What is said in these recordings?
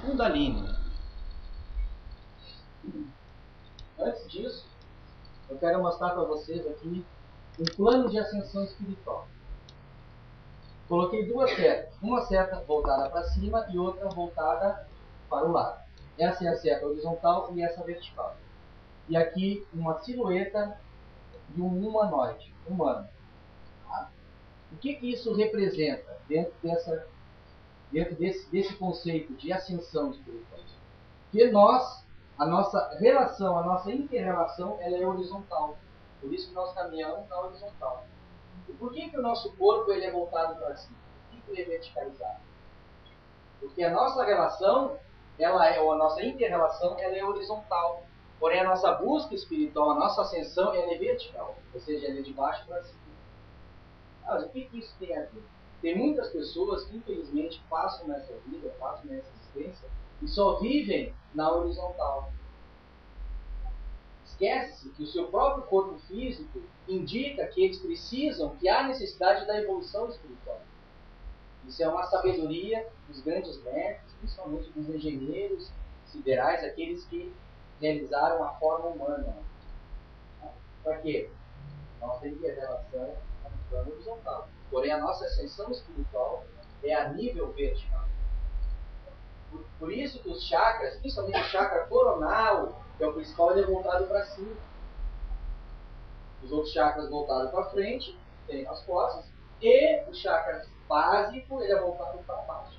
Kundalini. Antes disso, eu quero mostrar para vocês aqui um plano de ascensão espiritual. Coloquei duas setas, uma seta voltada para cima e outra voltada para o lado. Essa é a seta horizontal e essa vertical. E aqui uma silhueta de um humanoide, humano. Tá? O que isso representa dentro desse conceito de ascensão espiritual? Que a nossa relação, a nossa inter-relação, ela é horizontal. Por isso que nós caminhamos na horizontal. E por que o nosso corpo ele é voltado para cima? Por que ele é verticalizado? Porque a nossa relação, ou a nossa inter-relação, ela é horizontal. Porém, a nossa busca espiritual, a nossa ascensão, ela é vertical. Ou seja, ela é de baixo para cima. Mas o que isso tem a ver? Tem muitas pessoas que, infelizmente, passam nessa vida, passam nessa existência, e só vivem na horizontal. Esquece-se que o seu próprio corpo físico indica que eles precisam, que há necessidade da evolução espiritual. Isso é uma sabedoria dos grandes mestres, principalmente dos engenheiros siderais, aqueles que realizaram a forma humana. Para quê? Nós temos a relação no plano horizontal. Porém, a nossa ascensão espiritual é a nível vertical. Por isso que os chakras, principalmente o chakra coronal, que é o principal, ele é voltado para cima. Os outros chakras voltados para frente, tem as costas, e o chakra básico, ele é voltado para baixo.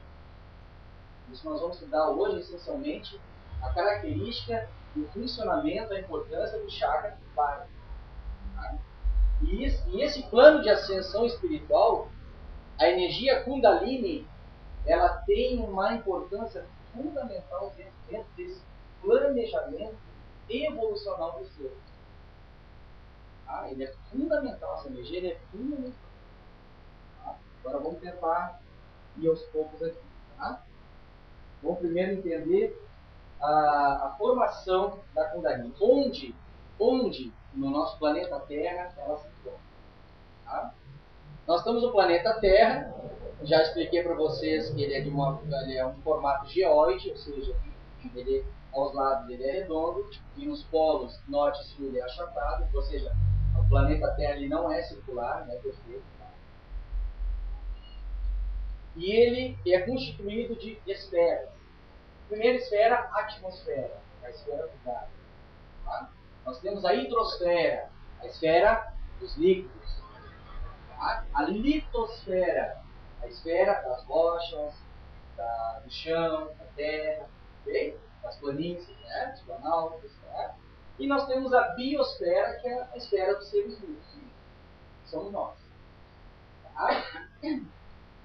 Isso nós vamos estudar hoje, essencialmente, a característica e o funcionamento, a importância do chakra básico. Tá? E esse plano de ascensão espiritual, a energia Kundalini, ela tem uma importância fundamental dentro desse planejamento evolucional do ser. Tá? Ele é fundamental, essa energia ele é fundamental. Tá? Agora vamos tentar ir aos poucos aqui. Tá? Vamos primeiro entender a formação da Kundalini. Onde no nosso planeta Terra ela se forma. Tá? Nós estamos no planeta Terra, já expliquei para vocês que ele é um formato geóide, ou seja, ele, aos lados ele é redondo, e nos polos norte e sul ele é achatado, ou seja, o planeta Terra ele não é circular, não é perfeito. E ele é constituído de esferas. Primeira esfera, a atmosfera, a esfera do gás. Tá? Nós temos a hidrosfera, a esfera dos líquidos. Tá? A litosfera, a esfera das rochas, do chão, da terra, okay? Das planícies, né? Dos planaltos. Né? E nós temos a biosfera, que é a esfera dos seres vivos. Que somos nós. Tá?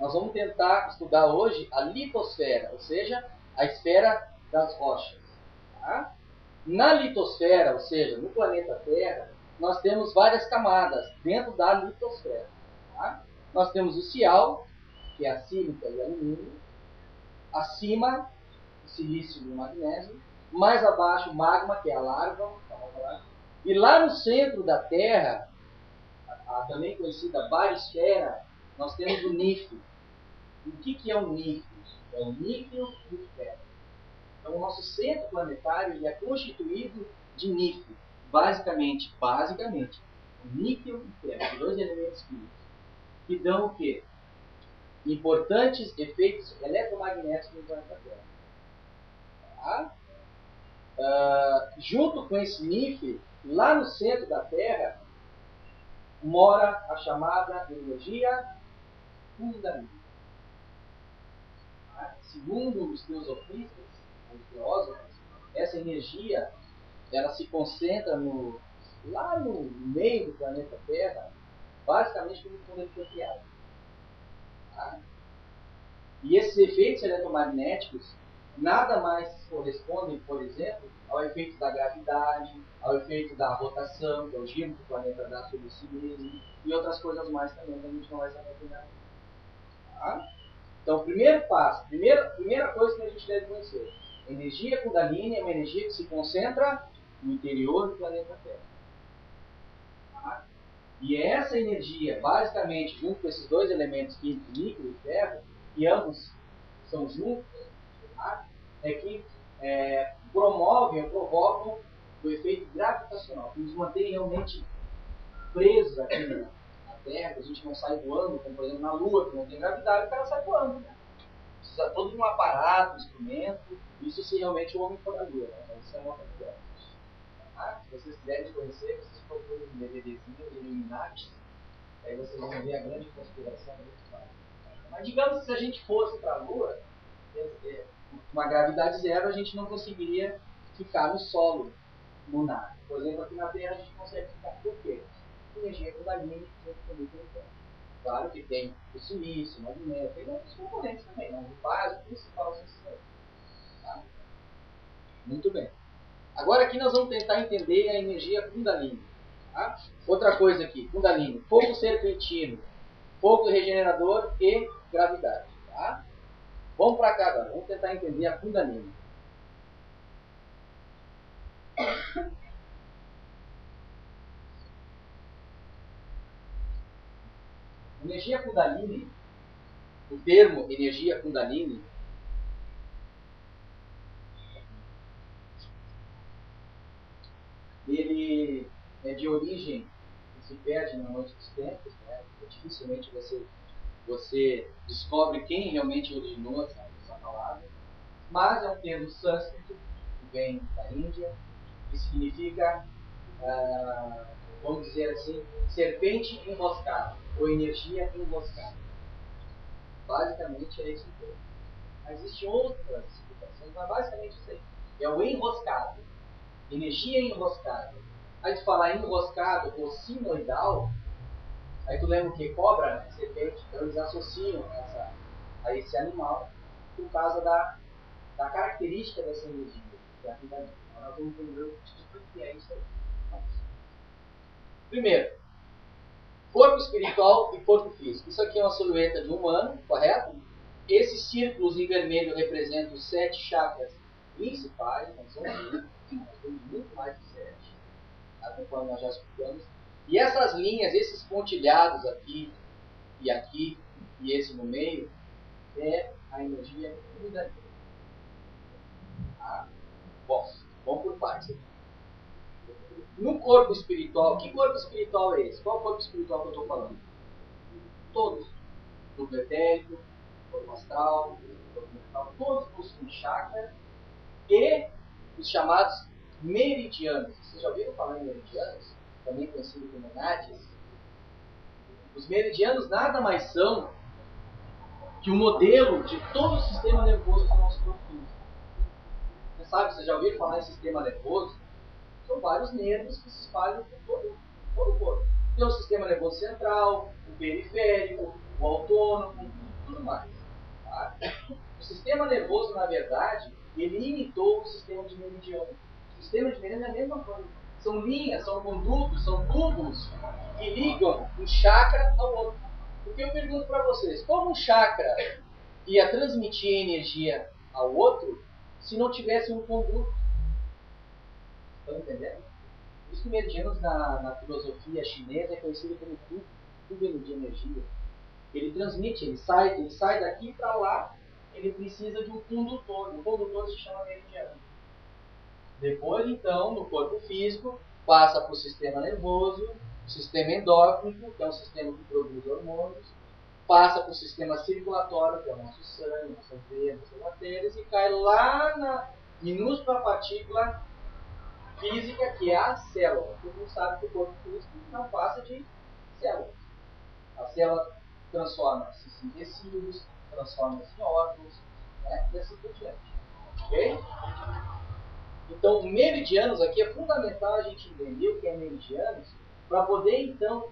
Nós vamos tentar estudar hoje a litosfera, ou seja, a esfera das rochas. Tá? Na litosfera, ou seja, no planeta Terra, nós temos várias camadas dentro da litosfera. Tá? Nós temos o cial, que é a sílica e alumínio. Acima, o silício e o magnésio. Mais abaixo, o magma, que é a larva. E lá no centro da Terra, a também conhecida barisfera, nós temos o nífio. O que é o nífio? É o níquel e o ferro. Então, o nosso centro planetário ele é constituído de níquel. Basicamente, o níquel e o ferro, dois elementos químicos, que dão o quê? Importantes efeitos eletromagnéticos no planeta Terra. Tá? Junto com esse níquel, lá no centro da Terra, mora a chamada energia Kundalini. Tá? Segundo os teosofistas, os filósofos, essa energia ela se concentra lá no meio do planeta Terra, basicamente quando ele foi criado. Tá? E esses efeitos eletromagnéticos nada mais correspondem, por exemplo, ao efeito da gravidade, ao efeito da rotação, que é o giro que o planeta dá sobre si mesmo, e outras coisas mais também que a gente não vai saber aprofundar. Tá? Então, o primeiro passo, primeira coisa que a gente deve conhecer: a energia Kundalini é uma energia que se concentra no interior do planeta Terra. Tá? E é essa energia, basicamente, junto com esses dois elementos químicos, níquel e ferro, que ambos são juntos, tá? é que promovem ou provocam o efeito gravitacional, que nos mantém realmente presos aqui na Terra, que a gente não sai voando, como por exemplo na Lua, que não tem gravidade, o cara sai voando. Né? Precisa todo de um aparato, um instrumento, isso se realmente o homem for a Lua. Né? Isso é uma outra coisa. Se vocês quiserem conhecer, vocês procurem um DVDzinho de Illuminati, aí vocês vão ver a grande conspiração. Mas digamos que se a gente fosse para a Lua, uma gravidade zero, a gente não conseguiria ficar no solo lunar. Por exemplo, aqui na Terra a gente consegue ficar. Por quê? Energia Kundalini que muito importante. Claro que tem o silício, o magnésio, tem outros componentes também, mas o básico, o principal são esses aí. Tá? Muito bem. Agora aqui nós vamos tentar entender a energia Kundalini. Tá? Outra coisa aqui, Kundalini, fogo serpentino, fogo regenerador e gravidade. Tá? Vamos para cá agora, vamos tentar entender a Kundalini. Energia Kundalini, o termo energia Kundalini, ele é de origem que se perde na noite dos tempos, né? Dificilmente você descobre quem realmente originou essa palavra, mas é um termo sânscrito que vem da Índia, que significa, vamos dizer assim, serpente enroscada, ou energia enroscada. Basicamente é isso que mas existem outras explicações, mas basicamente isso aí. É o enroscado, energia enroscada. Aí tu falar enroscado ou sinoidal, aí tu lembra o que? Cobra, né? Serpente. Então eles associam a esse animal por causa da característica dessa energia. Que é a vida. Então nós vamos entender o que é isso aí. Primeiro, corpo espiritual e corpo físico. Isso aqui é uma silhueta de um humano, correto? Esses círculos em vermelho representam os 7 chakras principais, nós temos muito mais de 7, conforme nós já explicamos. E essas linhas, esses pontilhados aqui, e esse no meio, é a energia Kundalini. Bom, vamos por partes aqui. No corpo espiritual, que corpo espiritual é esse? Qual corpo espiritual que eu estou falando? Todos. Duplo etérico, corpo astral, corpo mental, todos possuem chakra e os chamados meridianos. Vocês já ouviram falar em meridianos? Também conhecido como nadis. Os meridianos nada mais são que o modelo de todo o sistema nervoso do nosso corpo físico. Você sabe, você já ouviu falar em sistema nervoso? São vários nervos que se espalham por todo o corpo. Tem o sistema nervoso central, o periférico, o autônomo, tudo mais. Tá? O sistema nervoso, na verdade, ele imitou o sistema de meridiano. O sistema de meridiano é a mesma coisa. São linhas, são condutos, são tubos que ligam um chakra ao outro. Porque eu pergunto para vocês, como um chakra ia transmitir energia ao outro se não tivesse um conduto? Estão entendendo? Os meridianos na filosofia chinesa é conhecido como tubo de energia. Ele transmite, ele sai daqui para lá, ele precisa de um condutor. O condutor se chama meridiano. Depois, então, no corpo físico, passa para o sistema nervoso, o sistema endócrino, que é um sistema que produz hormônios, passa para o sistema circulatório, que é o nosso sangue, nossas veias, nossas artérias, e cai lá na minúscula partícula física, que é a célula. Todo mundo sabe que o corpo físico não passa de células. A célula transforma-se em tecidos, transforma-se em órgãos, né? E assim por diante. Ok? Então, meridianos aqui é fundamental a gente entender o que é meridianos para poder, então,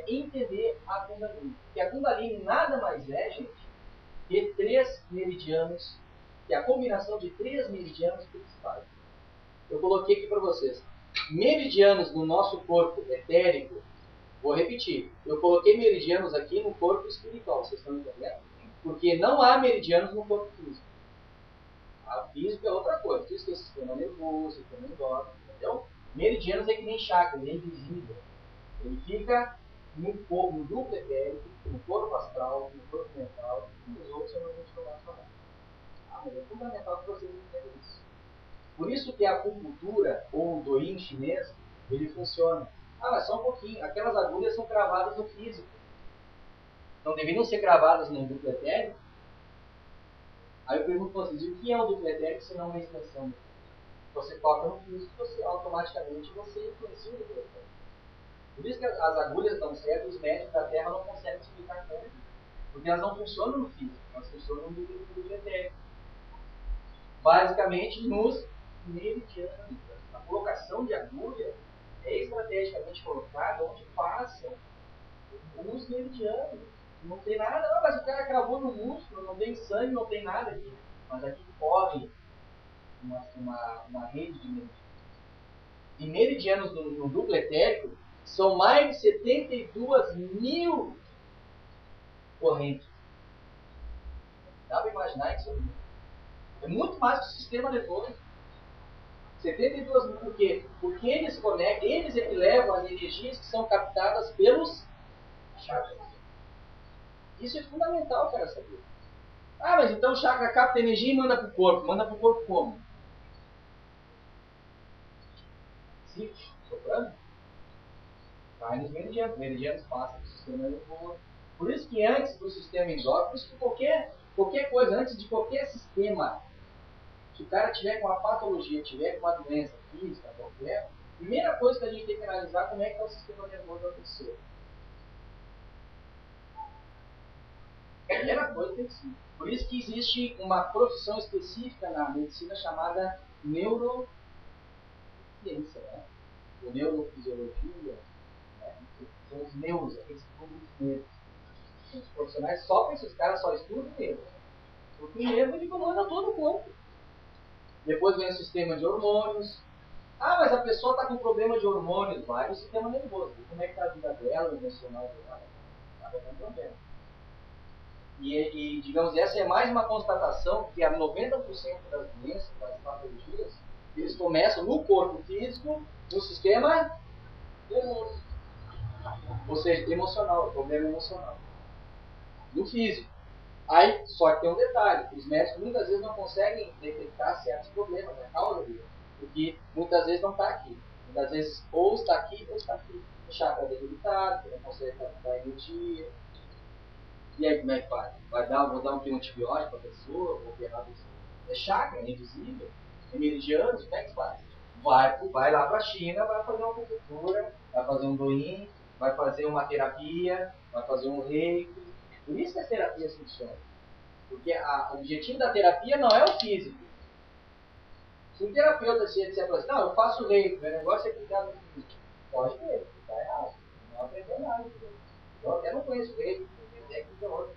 entender a Kundalini. Porque a Kundalini nada mais é, gente, que 3 meridianos, que é a combinação de 3 meridianos principais. Eu coloquei aqui para vocês. Meridianos no nosso corpo etérico, vou repetir, eu coloquei meridianos aqui no corpo espiritual, vocês estão entendendo? Porque não há meridianos no corpo físico. O físico é outra coisa, isso que é sistema nervoso, sistema endócrino, entendeu? Meridianos é que nem chakra, ele é invisível. Ele fica no duplo etérico, no corpo astral, no corpo mental, e nos outros eu não vou te falar. mas é fundamental que vocês entendam isso. Por isso que a acupuntura, ou o Douyin chinês, ele funciona. Ah, mas só um pouquinho, aquelas agulhas são cravadas no físico. Não deveriam ser cravadas no duplo etérico? Aí eu pergunto para vocês, o que é o duplo etérico se não uma extensão? Você toca no físico, você automaticamente influencia o duplo etérico. Por isso que as agulhas dão certo, os médicos da Terra não conseguem explicar como. Porque elas não funcionam no físico, elas funcionam no duplo etérico. Basicamente nos meridianos. A colocação de agulha é estrategicamente colocada onde passam os meridianos. Não tem nada, não, mas o cara cravou no músculo, não tem sangue, não tem nada aqui. Mas aqui corre uma rede de meridianos. E meridianos no duplo etérico são mais de 72 mil correntes. Dá para imaginar isso? É muito mais que o sistema nervoso. 72 mil, por quê? Porque eles conectam, eles é que levam as energias que são captadas pelos chakras. Isso é fundamental, cara, saber. Ah, mas então o chakra capta energia e manda para o corpo. Manda para o corpo como? Sim, soprando. Vai nos meridianos. Meridianos passam para o sistema nervoso. Por isso que antes do sistema endócrino, por isso que qualquer coisa, antes de qualquer sistema, se o cara tiver com uma patologia, tiver com uma doença física, qualquer, a primeira coisa que a gente tem que analisar como é que está o sistema nervoso da pessoa. Primeira coisa tem que ser. Por isso que existe uma profissão específica na medicina chamada neurociência, né? Ou neurofisiologia, né? São os neuros, aqueles que estudam os nervos. São os profissionais só para esses caras só estudam nervos. Porque o nervo ele comanda todo o corpo. Depois vem o sistema de hormônios. Ah, mas a pessoa está com problema de hormônios, vai no sistema nervoso. Como é que está a vida dela, o emocional dela? Está com problema. E, digamos, essa é mais uma constatação que a 90% das doenças, das patologias, eles começam no corpo físico, no sistema nervoso. Ou seja, emocional, problema emocional. No físico. Aí, só que tem um detalhe, os médicos muitas vezes não conseguem detectar certos problemas, a causa dele, porque muitas vezes não está aqui. Muitas vezes ou está aqui ou está aqui. O chakra debilitado, não consegue captar energia. E aí como é que faz? Vou dar um antibiótico para a pessoa, vou operar isso. É chakra, é invisível, é meridianos, como é que faz? Vai lá para a China, vai fazer uma acupuntura, vai fazer um Douyin, vai fazer uma terapia, vai fazer um reiki. Por isso que as terapias funcionam. Porque o objetivo da terapia não é o físico. Se um terapeuta se disser assim, não, eu faço reiki, meu negócio é cuidar do físico. Pode ver, está errado. Não aprendeu nada. Eu até não conheço reiki. Técnica outra.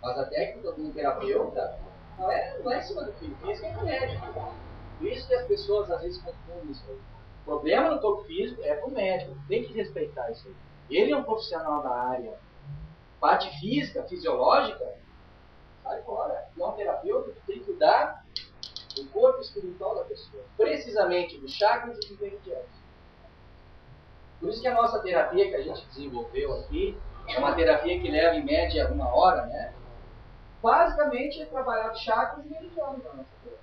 Mas a técnica do terapeuta não é em cima do físico, é do médico. Por isso que as pessoas às vezes confundem isso aí. O problema no corpo físico é pro médico, tem que respeitar isso aí. Ele é um profissional da área. Parte física, fisiológica, sai fora. E é um terapeuta que tem que cuidar do corpo espiritual da pessoa. Precisamente dos chakras e dos meridianos. Por isso que a nossa terapia que a gente desenvolveu aqui é uma terapia que leva em média 1 hora, né? Basicamente é trabalhar chakras e meridianos na nossa terapia.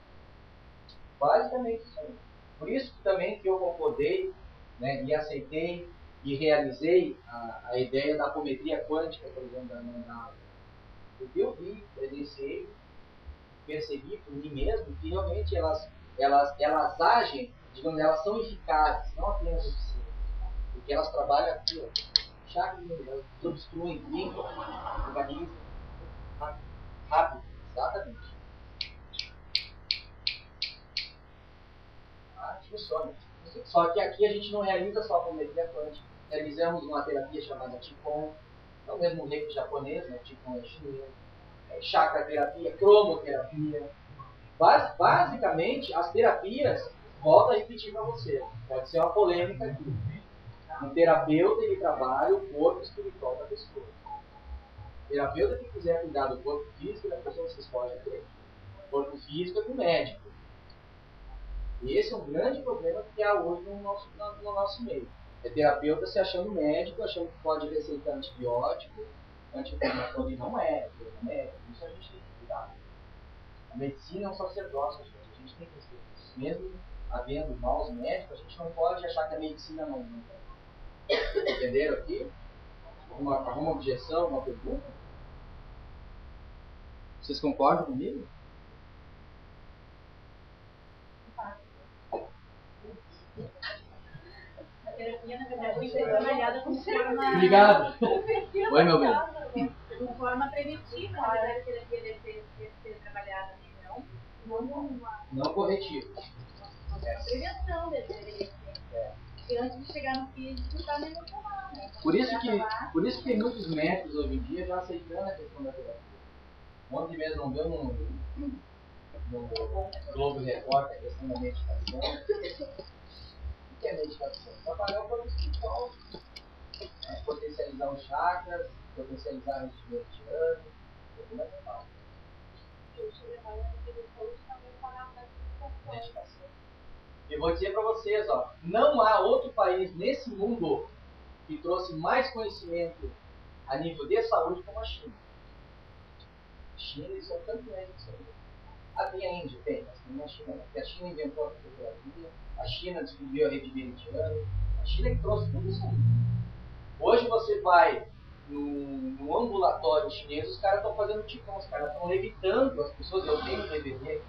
Basicamente isso aí. Por isso que também que eu concordei, né, e aceitei e realizei a ideia da apometria quântica, por exemplo, da Nanda. Porque eu vi, presenciei, percebi por mim mesmo que realmente elas agem, digamos, elas são eficazes, não apenas eficientes. Porque elas trabalham aqui, ó. Chakras elas obstruem, limpam, organizam. Rápido, exatamente. Funciona. Só que aqui a gente não realiza só a apometria quântica. Realizamos uma terapia chamada Qigong, é o mesmo reiki japonês, né? Qigong é chinês. Chakra terapia, cromoterapia. Basicamente, as terapias, volto a repetir para você, pode ser uma polêmica aqui. Um terapeuta, ele trabalha o corpo espiritual da pessoa. O terapeuta que quiser cuidar do corpo físico da pessoa, vocês podem ter. O corpo físico é do médico. E esse é um grande problema que há hoje no nosso meio. É terapeuta se achando médico, achando que pode receitar antibiótico, anti-inflamatório, e não é. Isso a gente tem que cuidar. medicina é um sacerdócio, a gente tem que respeitar isso. Mesmo havendo maus médicos, a gente não pode achar que a medicina não entenderam aqui? Alguma objeção, uma pergunta? Vocês concordam comigo? A terapia, na verdade, foi trabalhada como forma... Obrigado. Oi, meu bem. Como forma preventiva, na verdade, a terapia deve ser trabalhada, né? Não corretivo. Uma prevenção deveria ser. E antes de chegar no físico, está no emocional, né? Por isso que tem muitos médicos hoje em dia já aceitando a questão da terapia. Ontem mesmo não deu no Globo Repórter a questão da meditação. O que é meditação? Trabalhar o plano espiritual, potencializar os chakras, potencializar a mente meridiana, é fundamental. Meditação. E vou dizer para vocês, ó, não há outro país nesse mundo que trouxe mais conhecimento a nível de saúde como a China. A China, eles são campeões disso aí. Tem a Índia, tem, mas também a China não. Porque a China inventou a fotografia, a China descobriu a rede meridiana, a China que trouxe tudo isso aí. Hoje você vai no ambulatório chinês, os caras estão fazendo Qigong, os caras estão levitando as pessoas. Eu tenho um DVD aqui,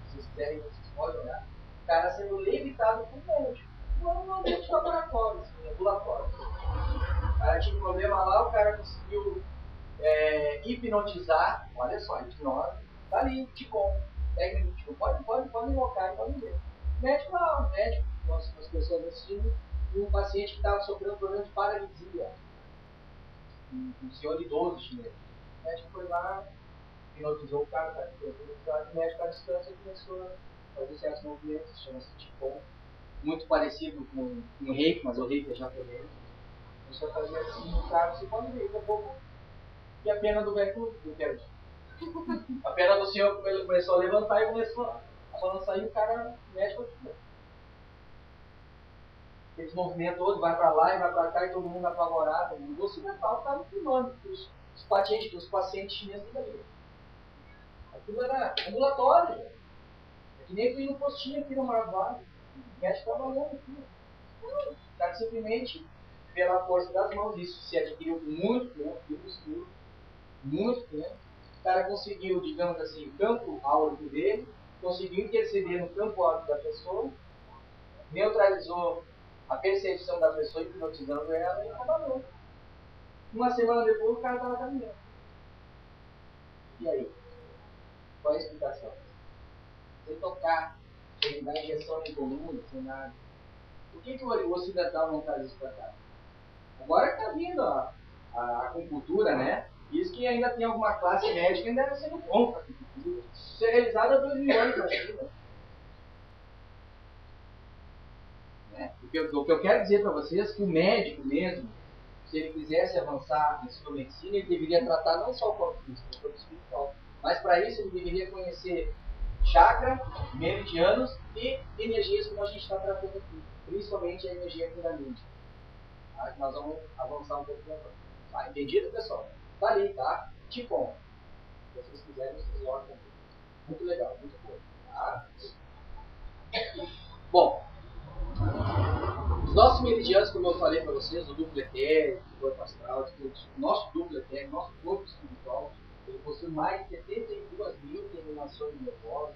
se vocês quiserem, vocês podem olhar. O cara sendo levitado por médico. Não é um ambiente de laboratório, assim, ambulatório. O cara tinha um problema lá, o cara conseguiu hipnotizar, olha só, hipnose, tá ali, Qigong, técnica de Qigong, pode invocar e pode ver. Médico lá, um médico, as pessoas assistindo, e um paciente que estava sofrendo um problema de paralisia, um senhor idoso chinês. O médico foi lá, hipnotizou o cara, o médico à distância começou a fazer certos movimentos, chama-se Qigong, muito parecido com o reiki, mas o reiki é japonês. Começou a fazer assim, o cara se pode ver, daqui a pouco. E a perna do velho perde. A perna do senhor começou a levantar e começou a balançar e o cara mexe com aquilo. Esse movimento todo vai para lá e vai para cá e todo mundo apavorado. O ocidental estava filmando os pacientes chineses dali. Aquilo era ambulatório. É que nem tu ir no postinho aqui no Marvado. O médico trabalhando aqui. O cara simplesmente, pela força das mãos, isso se adquiriu muito tempo, muito tempo. O cara conseguiu, digamos assim, o campo áurico dele, conseguiu interceder no campo áurico da pessoa, neutralizou a percepção da pessoa, hipnotizando ela e trabalhou. Uma semana depois o cara estava caminhando. E aí? Qual é a explicação? Sem tocar, sem dar injeção em coluna, sem nada. Por que o ocidental não traz isso para cá? Agora está vindo a acupuntura, né? Isso que ainda tem alguma classe médica que ainda deve ser contra a acupuntura. Isso é realizado há 2000 anos na China. O que eu quero dizer para vocês é que o médico mesmo, se ele quisesse avançar na sua medicina, ele deveria tratar não só o corpo físico, mas o corpo espiritual. Mas para isso ele deveria conhecer chakra, meridianos e energias como a gente está tratando aqui. Principalmente a energia Kundalini. Tá? Nós vamos avançar um pouquinho agora. Tá? Entendido, pessoal? Tá ali, tá? Qigong. Se vocês quiserem, vocês olham. Muito legal, muito bom. Tá? Bom, os nossos meridianos, como eu falei para vocês, o duplo etérico, o corpo astral, o nosso duplo etérico, nosso corpo espiritual, ele possui mais de 72 mil terminações nervosas,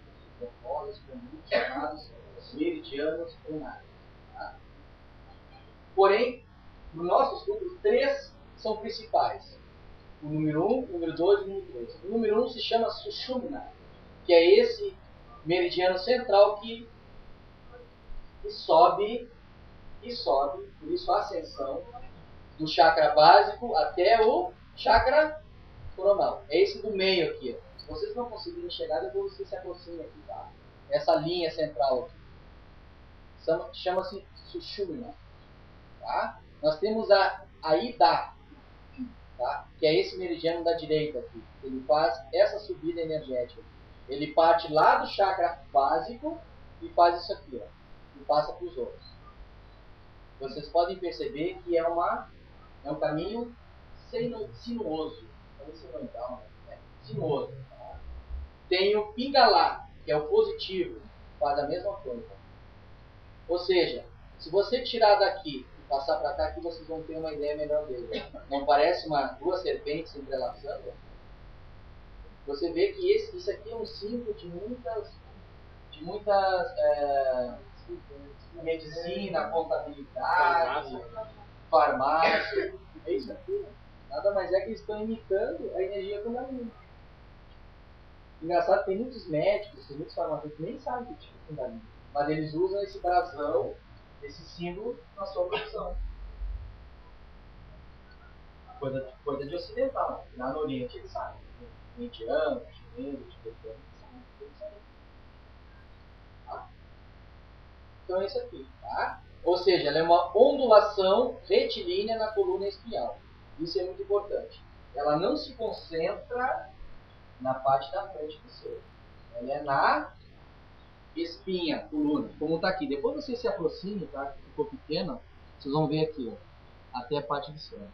chamados meridianos lunares. Tá? Porém, nos nossos grupos, 3 são principais. O número 1, o número 2 e o número 3. O número 1 se chama Sushumna, que é esse meridiano central que sobe, por isso a ascensão do chakra básico até o chakra coronal. É esse do meio aqui. Ó. Se vocês não conseguirem chegar, depois você se aproxima aqui, tá? Essa linha central aqui. Chama-se Sushumna. Tá? Nós temos a Ida, tá? Que é esse meridiano da direita aqui. Ele faz essa subida energética. Ele parte lá do chakra básico e faz isso aqui, ó, e passa para os outros. Vocês podem perceber que é um caminho sinuoso. Sinuoso. Tá? Sinuoso. Tá? tem o Pingala, que é o positivo, faz a mesma coisa. Ou seja, se você tirar daqui e passar para cá, aqui vocês vão ter uma ideia melhor dele. Não parece duas serpentes se entrelaçando? Você vê que isso aqui é um símbolo de muitas medicina, contabilidade, farmácia. É isso aqui. Nada mais é que eles estão imitando a energia Kundalini. Engraçado, tem muitos médicos, tem muitos farmacêuticos que nem sabem que tipo de Kundalini, mas eles usam esse brasão, esse símbolo na sua profissão. Coisa de ocidental. Lá no Oriente eles sabem. Indiano, chinês, tibetano, eles sabem. Tá? Então é isso aqui, tá? Ou seja, ela é uma ondulação retilínea na coluna espinhal. Isso é muito importante. Ela não se concentra na parte da frente do ser. Ela é na espinha, coluna, como está aqui. Depois você se aproxime, tá? Ficou pequeno, vocês vão ver aqui, ó, até a parte do cérebro.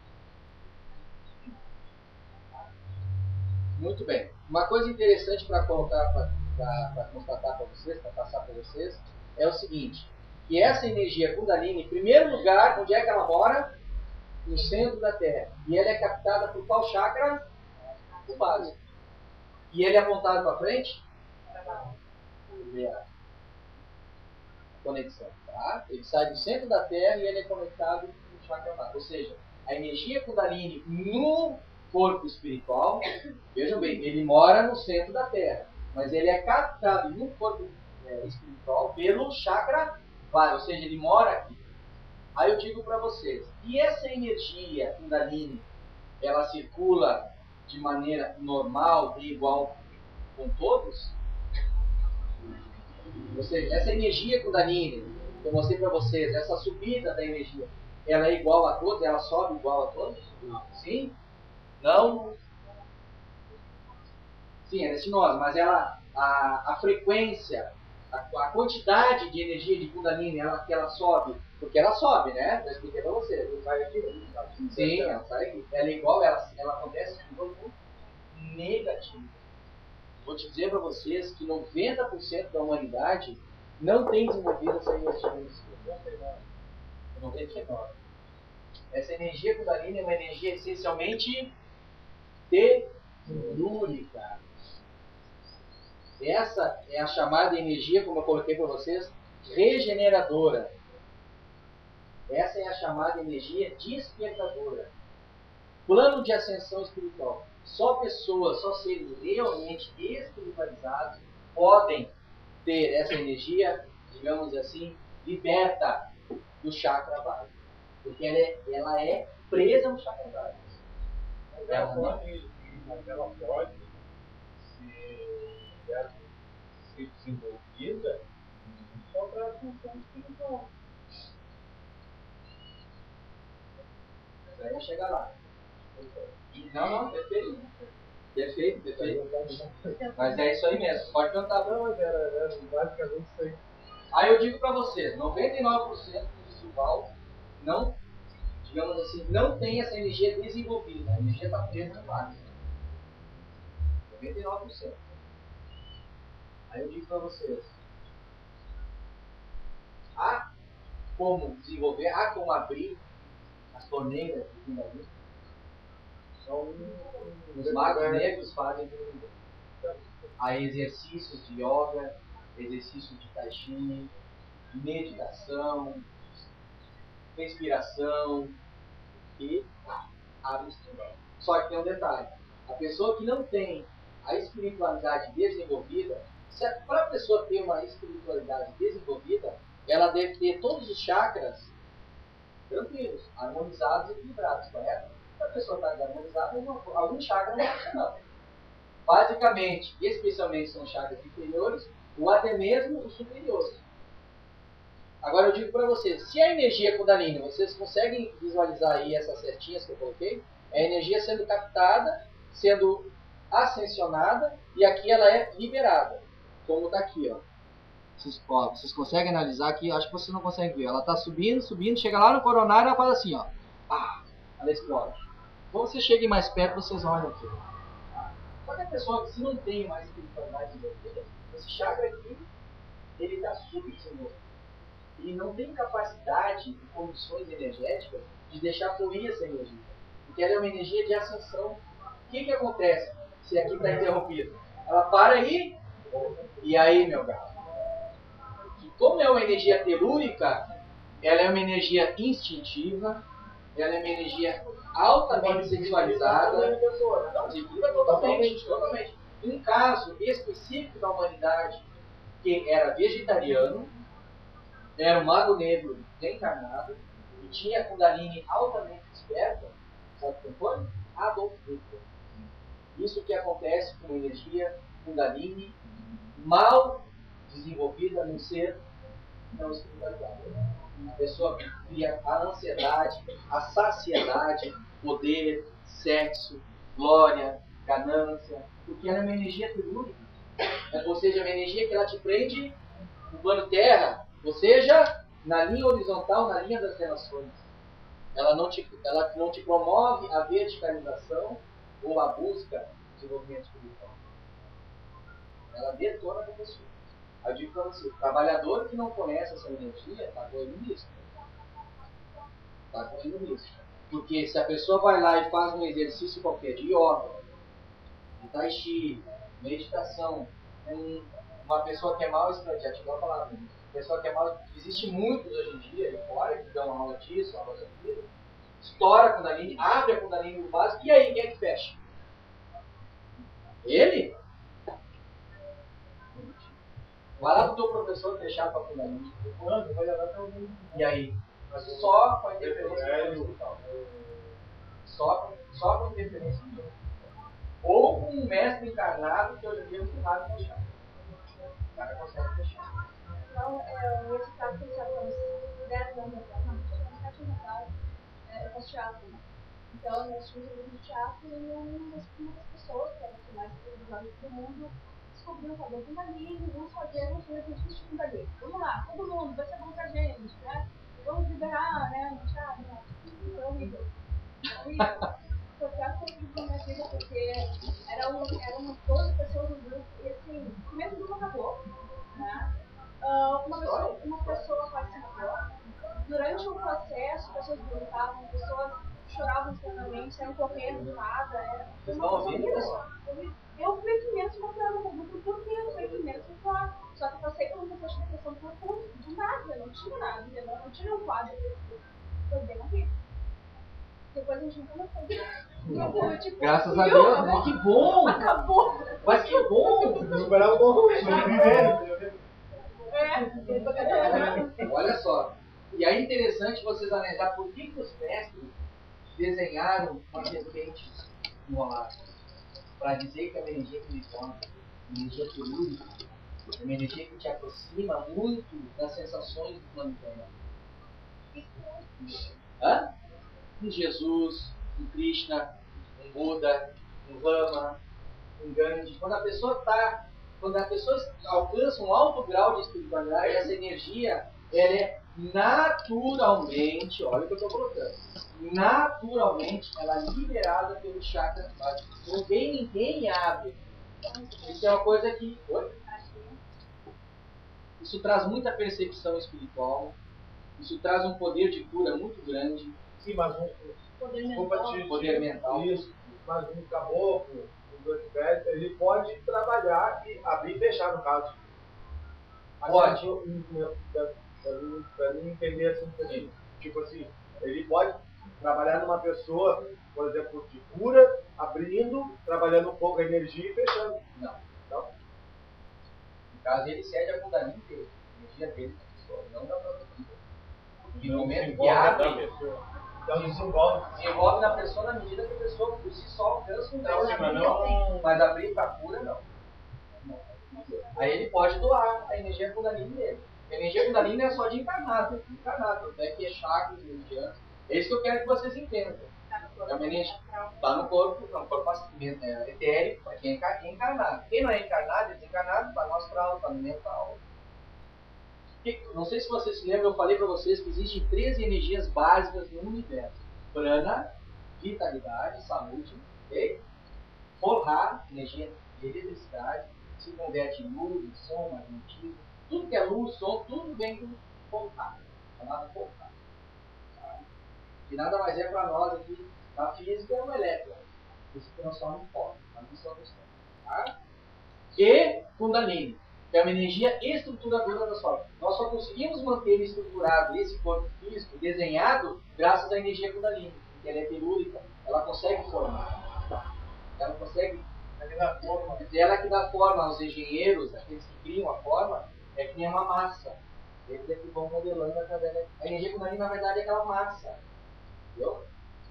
Muito bem. Uma coisa interessante para colocar, para constatar para vocês, para passar para vocês, é o seguinte, que essa energia Kundalini, em primeiro lugar, onde é que ela mora? No centro da Terra. E ela é captada por qual chakra? O básico. E ele é apontado para frente? Conexão, tá? Ele sai do centro da Terra e ele é conectado com o chakra básico. Ou seja, a energia Kundalini no corpo espiritual, vejam bem, ele mora no centro da Terra, mas ele é captado no corpo espiritual pelo chakra básico, ou seja, ele mora aqui. Aí eu digo para vocês, e essa energia Kundalini, ela circula de maneira normal e igual com todos? Ou seja, essa energia Kundalini, que eu mostrei para vocês, essa subida da energia, ela é igual a todos? Ela sobe igual a todos? Sim? Não? Sim, é sinuosa, mas ela, a frequência, a quantidade de energia de Kundalini, que ela sobe, porque ela sobe, né? Já expliquei para vocês. Sim, ela sai aqui. Ela é igual, ela acontece de novo negativo. Vou te dizer para vocês que 90% da humanidade não tem desenvolvido essa energia no espírito. 99%. Essa energia Kundalini é uma energia essencialmente telúrica. Essa é a chamada energia, como eu coloquei para vocês, regeneradora. Essa é a chamada energia despertadora. Plano de ascensão espiritual. Só pessoas, só seres realmente espiritualizados podem ter essa energia, digamos assim, liberta do chakra básico. Porque ela é presa no chakra básico. Ela pode ser desenvolvida só para a função espiritual. Aí vai chegar lá. Não, perfeito. Perfeito. Mas é isso aí mesmo. Pode cantar. Não, mas era basicamente isso aí. Aí eu digo para vocês, 99% do Suval não, digamos assim, não tem essa energia desenvolvida. A energia está presa no máximo. 99%. Aí eu digo para vocês, há como desenvolver, há como abrir as torneiras de Kundalini. São os magos negros fazem tudo. Há exercícios de yoga, exercícios de tai chi, meditação, respiração e abre os torneiros. Só que tem um detalhe, a pessoa que não tem a espiritualidade desenvolvida, para a pessoa ter uma espiritualidade desenvolvida, ela deve ter todos os chakras tranquilos, harmonizados e equilibrados, correto? Se a pessoa está desarmonizada, algum chakra não está funcionando. Basicamente, especialmente são chakras inferiores, ou até mesmo os superiores. Agora eu digo para vocês, se a energia Kundalini, vocês conseguem visualizar aí essas setinhas que eu coloquei? É a energia sendo captada, sendo ascensionada, e aqui ela é liberada. Como está aqui, ó. Vocês conseguem analisar aqui? Acho que vocês não conseguem ver. Ela está subindo, chega lá no coronário e ela faz assim, ó. Ela explode. Quando vocês cheguem mais perto, vocês olham aqui. Só que a pessoa, se não tem mais espiritualidade desenvolvida, esse chakra aqui, ele está subdesenvolvido. Ele não tem capacidade e condições energéticas de deixar fluir essa energia. Porque ela é uma energia de ascensão. O que acontece se aqui está interrompido? Ela para aí, e aí, meu gato? E como é uma energia telúrica, ela é uma energia instintiva, ela é uma energia altamente sexualizada. Não, desequilibra totalmente. Um caso específico da humanidade que era vegetariano, era um mago negro reencarnado e tinha a Kundalini altamente desperta, sabe quem foi? Adolf Hitler. Isso que acontece com energia Kundalini mal desenvolvida no ser não espiritualizado. A pessoa cria a ansiedade, a saciedade, poder, sexo, glória, ganância, porque ela é uma energia telúrica. Ou seja, é uma energia que ela te prende no plano terra, ou seja, na linha horizontal, na linha das relações. Ela não te promove a verticalização ou a busca do desenvolvimento espiritual. Ela detona a pessoa. Eu digo para você, o trabalhador que não conhece essa energia está correndo risco. Está correndo risco. Porque se a pessoa vai lá e faz um exercício qualquer de yoga, de tai chi, meditação, uma pessoa que é mal já te dou a palavra, pessoa que é mal, existe muitos hoje em dia, aí fora, que dão aula disso, aula daquilo, estoura a Kundalini, abre a Kundalini no básico, e aí, quem é que fecha? Ele? Vai lá pro teu professor fechar para a Kundalini. E aí? Só com a interferência espiritual. Só com interferência espiritual. Ou com um mestre encarnado que hoje em dia é muito raro fechar. O cara consegue fechar. Então, esse caso que eu já falei 10 anos atrás, não, 7 anos atrás, eu faço teatro, né? Então, nós tínhamos um de teatro e uma das pessoas, que era a mais espiritualizada do mundo, descobriu o fazer Kundalini, vamos fazer um exercício de Kundalini. Vamos lá, todo mundo, vai ser bom pra gente, né? Vamos liberar, né? No teatro, né? Foi horrível. Foi pior que eu fiz na minha vida, porque eram 12 pessoas no grupo, e assim, o primeiro grupo acabou, né? Uma pessoa participou. Durante o processo, pessoas gritavam, pessoas choravam internamente, saíam correndo do nada. Vocês estão ouvindo isso? Eu fui primeiro mostrando o grupo porque eu fui primeiro lá. Só que eu passei por uma questão de depressão profunda, de nada, não tinha nada, não tinha um quadro. Foi bem horrível. Depois a gente nunca mais foi. Tipo, graças a Deus, né? Que bom! Acabou! Mas que bom! Não esperava um bom Olha só. E aí é interessante vocês analisar por que os mestres desenharam uma serpente enrolada. Para dizer que a energia espiritual, a energia telúrica, é uma energia que te aproxima muito das sensações do plano terreno. Hã? Um Jesus, um Krishna, um Buda, um Rama, um Gandhi. Quando a pessoa alcança um alto grau de espiritualidade, essa energia ela é naturalmente, olha o que eu estou colocando, naturalmente ela é liberada pelo chakra básico. Ninguém abre. Isso é uma coisa que... Isso traz muita percepção espiritual, isso traz um poder de cura muito grande. Sim, mas poder mental. Isso, mas um caboclo, um dois ele pode trabalhar e abrir e fechar, no caso. Pode. Para mim entender assim, tipo assim, ele pode trabalhar numa pessoa, por exemplo, de cura, abrindo, trabalhando um pouco a energia e fechando. Não. No caso, ele cede a Kundalini inteira. A energia dele da pessoa, não da própria vida. E no momento que abre, então desenvolve na pessoa na medida que a pessoa por si só alcança um grau de não, mas abrir para cura, não. Aí ele pode doar a energia Kundalini dele. A energia Kundalini é só de encarnado, até que é chakras medianos. É isso que eu quero que vocês entendam. É uma energia está no corpo etérico, para quem é encarnado. Quem não é encarnado, é desencarnado, está no astral, está no mental. Não sei se vocês se lembram, eu falei para vocês que existem 13 energias básicas no universo: prana, vitalidade, saúde, okay? forrar, energia de eletricidade, se converte em luz, em som, magnetismo. Tudo que é luz, som, tudo vem do forrar, chamado forrar. Tá? Que nada mais é para nós aqui, na física, é um elétron, que se transforma em pó, a missão do som. Tá? E Kundalini, que é uma energia estruturadora da sua vida. Nós só conseguimos manter estruturado esse corpo físico, desenhado, graças à energia Kundalini, porque ela é telúrica, ela consegue formar. Ela consegue dar forma. Ela que dá forma aos engenheiros, aqueles que criam a forma, é que nem uma massa. Eles é que vão modelando através da... A energia Kundalini, na verdade, é aquela massa. Entendeu?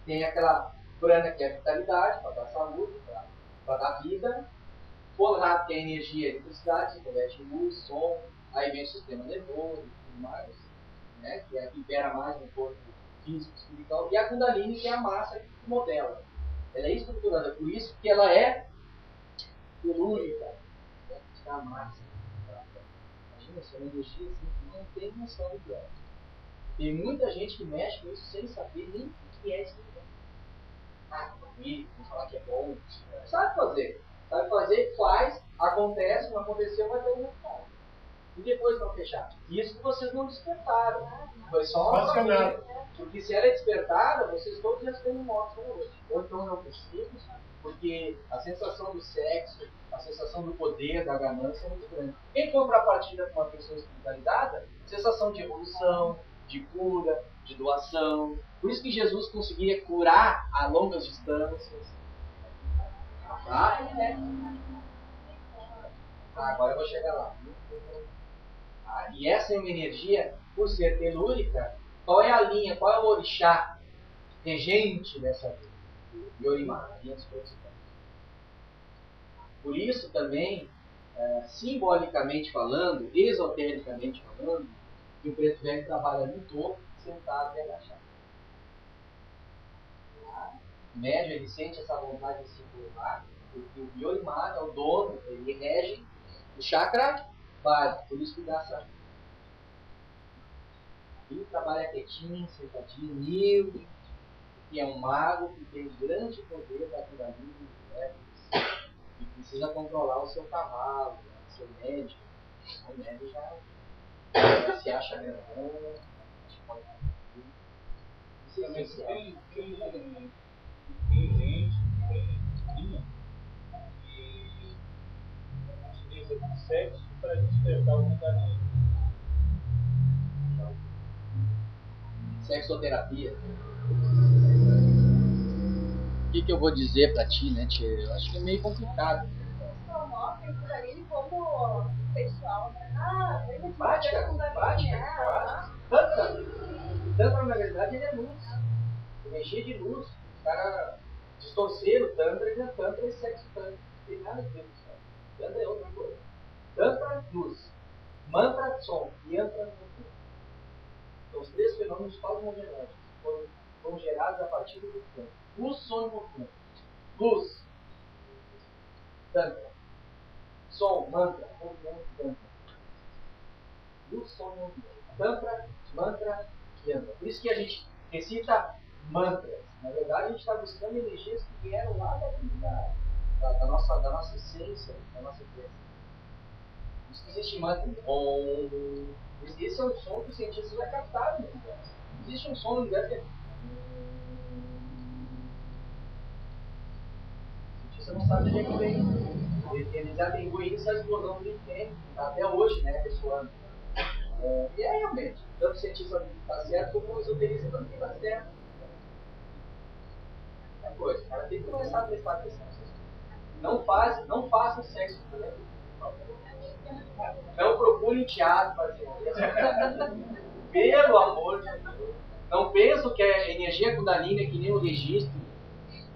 Tem aquela prana que é a vitalidade, para dar saúde, para dar vida. Polar, que é a energia, a eletricidade, se converte em luz, som, aí vem o sistema nervoso e tudo mais, né, que libera mais no corpo físico, espiritual, e a Kundalini, que é a massa que modela. Ela é estruturada, por isso que ela é telúrica, né, que é a massa. Imagina, essa energia assim, não tem noção do que é. Tem muita gente que mexe com isso sem saber nem o que é espiritual. Vamos falar que é bom. Sabe fazer. Sabe fazer, faz, acontece, não aconteceu, vai ter um resultado. E depois não fechar. Isso que vocês não despertaram. Foi só uma família. Porque se ela é despertada, vocês todos já estão mortos hoje. Ou então não possíveis, porque a sensação do sexo, a sensação do poder, da ganância é muito grande. Quem compra a partida com uma pessoa espiritualizada, sensação de evolução, de cura, de doação. Por isso que Jesus conseguia curar a longas distâncias. Tá? Agora eu vou chegar lá. Tá? E essa é uma energia, por ser telúrica, qual é a linha, qual é o orixá regente dessa vida? Yorimá, linha dos todos. Por isso também, simbolicamente falando, esotericamente falando, que o preto velho trabalha no topo, sentado e agachado. O médium, ele sente essa vontade de se curvar, porque o Yorimá é o dono, ele rege o chakra básico, por isso que dá essa. Ele trabalha quietinho, sentadinho, humilde, que é um mago que tem grande poder da Kundalini, né? E precisa controlar o seu cavalo, né? O seu médico. O médico já se acha grandão, acha que pode fazer. Isso é essencial. Tem gente que utiliza o sexo para despertar o Kundalini. Sexoterapia. O que eu vou dizer pra ti, né, tia? Eu acho que é meio complicado. Não mostra o Kundalini como sexual, né? Ah, Prática. Tantra, na verdade, ele é luz. Energia de luz. Os caras distorceram o Tantra e Tantra e sexo Tantra. Não tem nada a ver com isso. Tantra é outra coisa. Tantra, luz. Mantra, som. Yantra, movimento. Então, os três fenômenos cosmogenéticos foram gerados a partir do Tantra. Luz, som e movimento. Luz. Tantra. Som, mantra, movimento, Tantra. Luz, som e movimento. Tantra, mantra, yantra. Por isso que a gente recita mantras. Na verdade, a gente está buscando energias que vieram lá da nossa essência, da nossa crença. Por isso que existe mantra. Esse é um som que os cientistas já captaram no universo. Existe um som no universo que é... O cientista não sabe de onde é que vem. Eles atribuem isso à explosão do incêndio, até hoje, né, ressoando. E é realmente, tanto o cientista está certo, como o esoterista também está certo. É coisa, o cara tem que começar a prestar atenção. Não faça sexo, né? Não procure um teatro para fazer isso. Pelo amor de Deus. Não penso que a energia Kundalini é que nem o registro.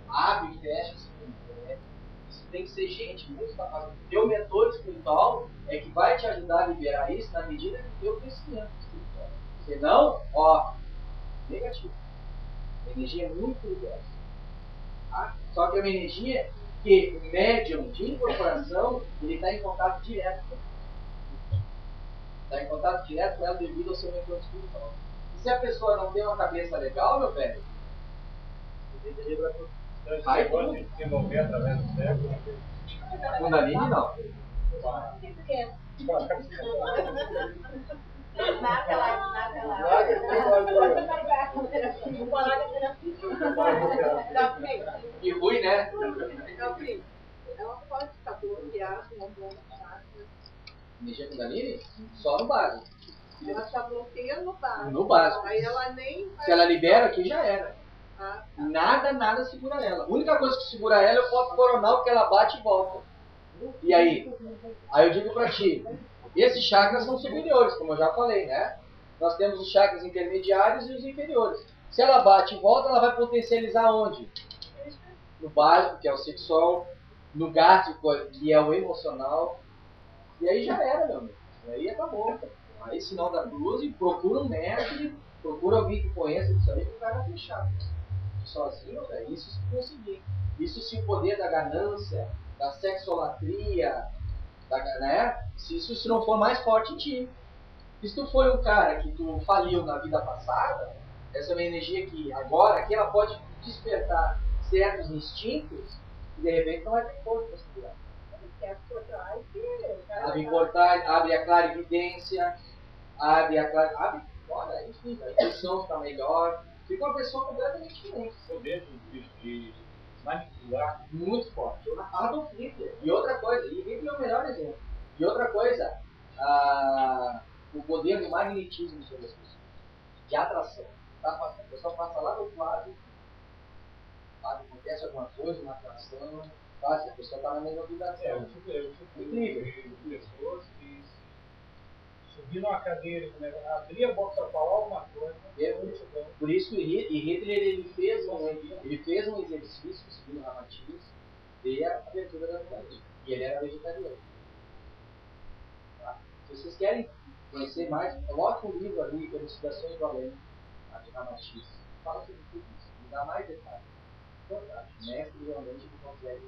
Abre e fecha. Isso tem que ser gente muito capaz. O teu mentor espiritual é que vai te ajudar a liberar isso na medida do teu crescimento espiritual. Senão, negativo. A energia é muito diversa. Tá? Só que é uma energia que o médium de incorporação ele está em contato direto com ela. Está em contato direto com ela devido ao seu mentor espiritual. E se a pessoa não tem uma cabeça legal, meu velho, você tem que lembrar tudo. Esse Vai negócio tudo. de desenvolver através do cérebro. Kundalini não. Marca lá. Larga esse negócio aí. E ruim, né? Ela pode ficar bloqueada em algumas partes. Energia Kundalini? Só no básico. Ela está bloqueando no básico. No básico. Aí ela nem vai. Se ela libera aqui, já era. Ah, Nada segura ela. A única coisa que segura ela é o ponto coronal, porque ela bate e volta. E aí? Aí eu digo pra ti, esses chakras são superiores, como eu já falei, né? Nós temos os chakras intermediários e os inferiores. Se ela bate e volta, ela vai potencializar onde? No básico, que é o sexual, no gástrico, que é o emocional. E aí já era, meu amigo. Aí acabou. Aí sinal da cruz e procura um mestre, procura alguém que conheça isso aí, que vai fechar. Sozinho, velho, isso se conseguir. Isso se o poder da ganância, da sexolatria, né? Se isso não for mais forte em ti. E se tu foi um cara que tu faliu na vida passada, essa é uma energia que agora aqui ela pode despertar certos instintos e de repente não vai ter força para segurar. Abre a clarividência, olha, enfim, a intuição está melhor, fica uma pessoa completamente diferente. Poder de manipular. Muito forte. Adolf Hitler. E outra coisa, e Hitler é o melhor exemplo. E outra coisa, o poder do magnetismo sobre as pessoas, de atração. A pessoa passa lá do outro lado, acontece alguma coisa, uma atração, a pessoa está na mesma vibração. Eu tive pessoas que subiram a cadeira e abrir a boca para falar alguma coisa. Por isso que Hitler ele fez um exercício, segundo Ramatiz, de abertura da mente. E ele era vegetariano. Tá? Se vocês querem conhecer mais, coloque um livro ali, Elucidações do Além, de Ramatiz. Fala sobre tudo isso, me dá mais detalhes. Fantástico. Mestre realmente não consegue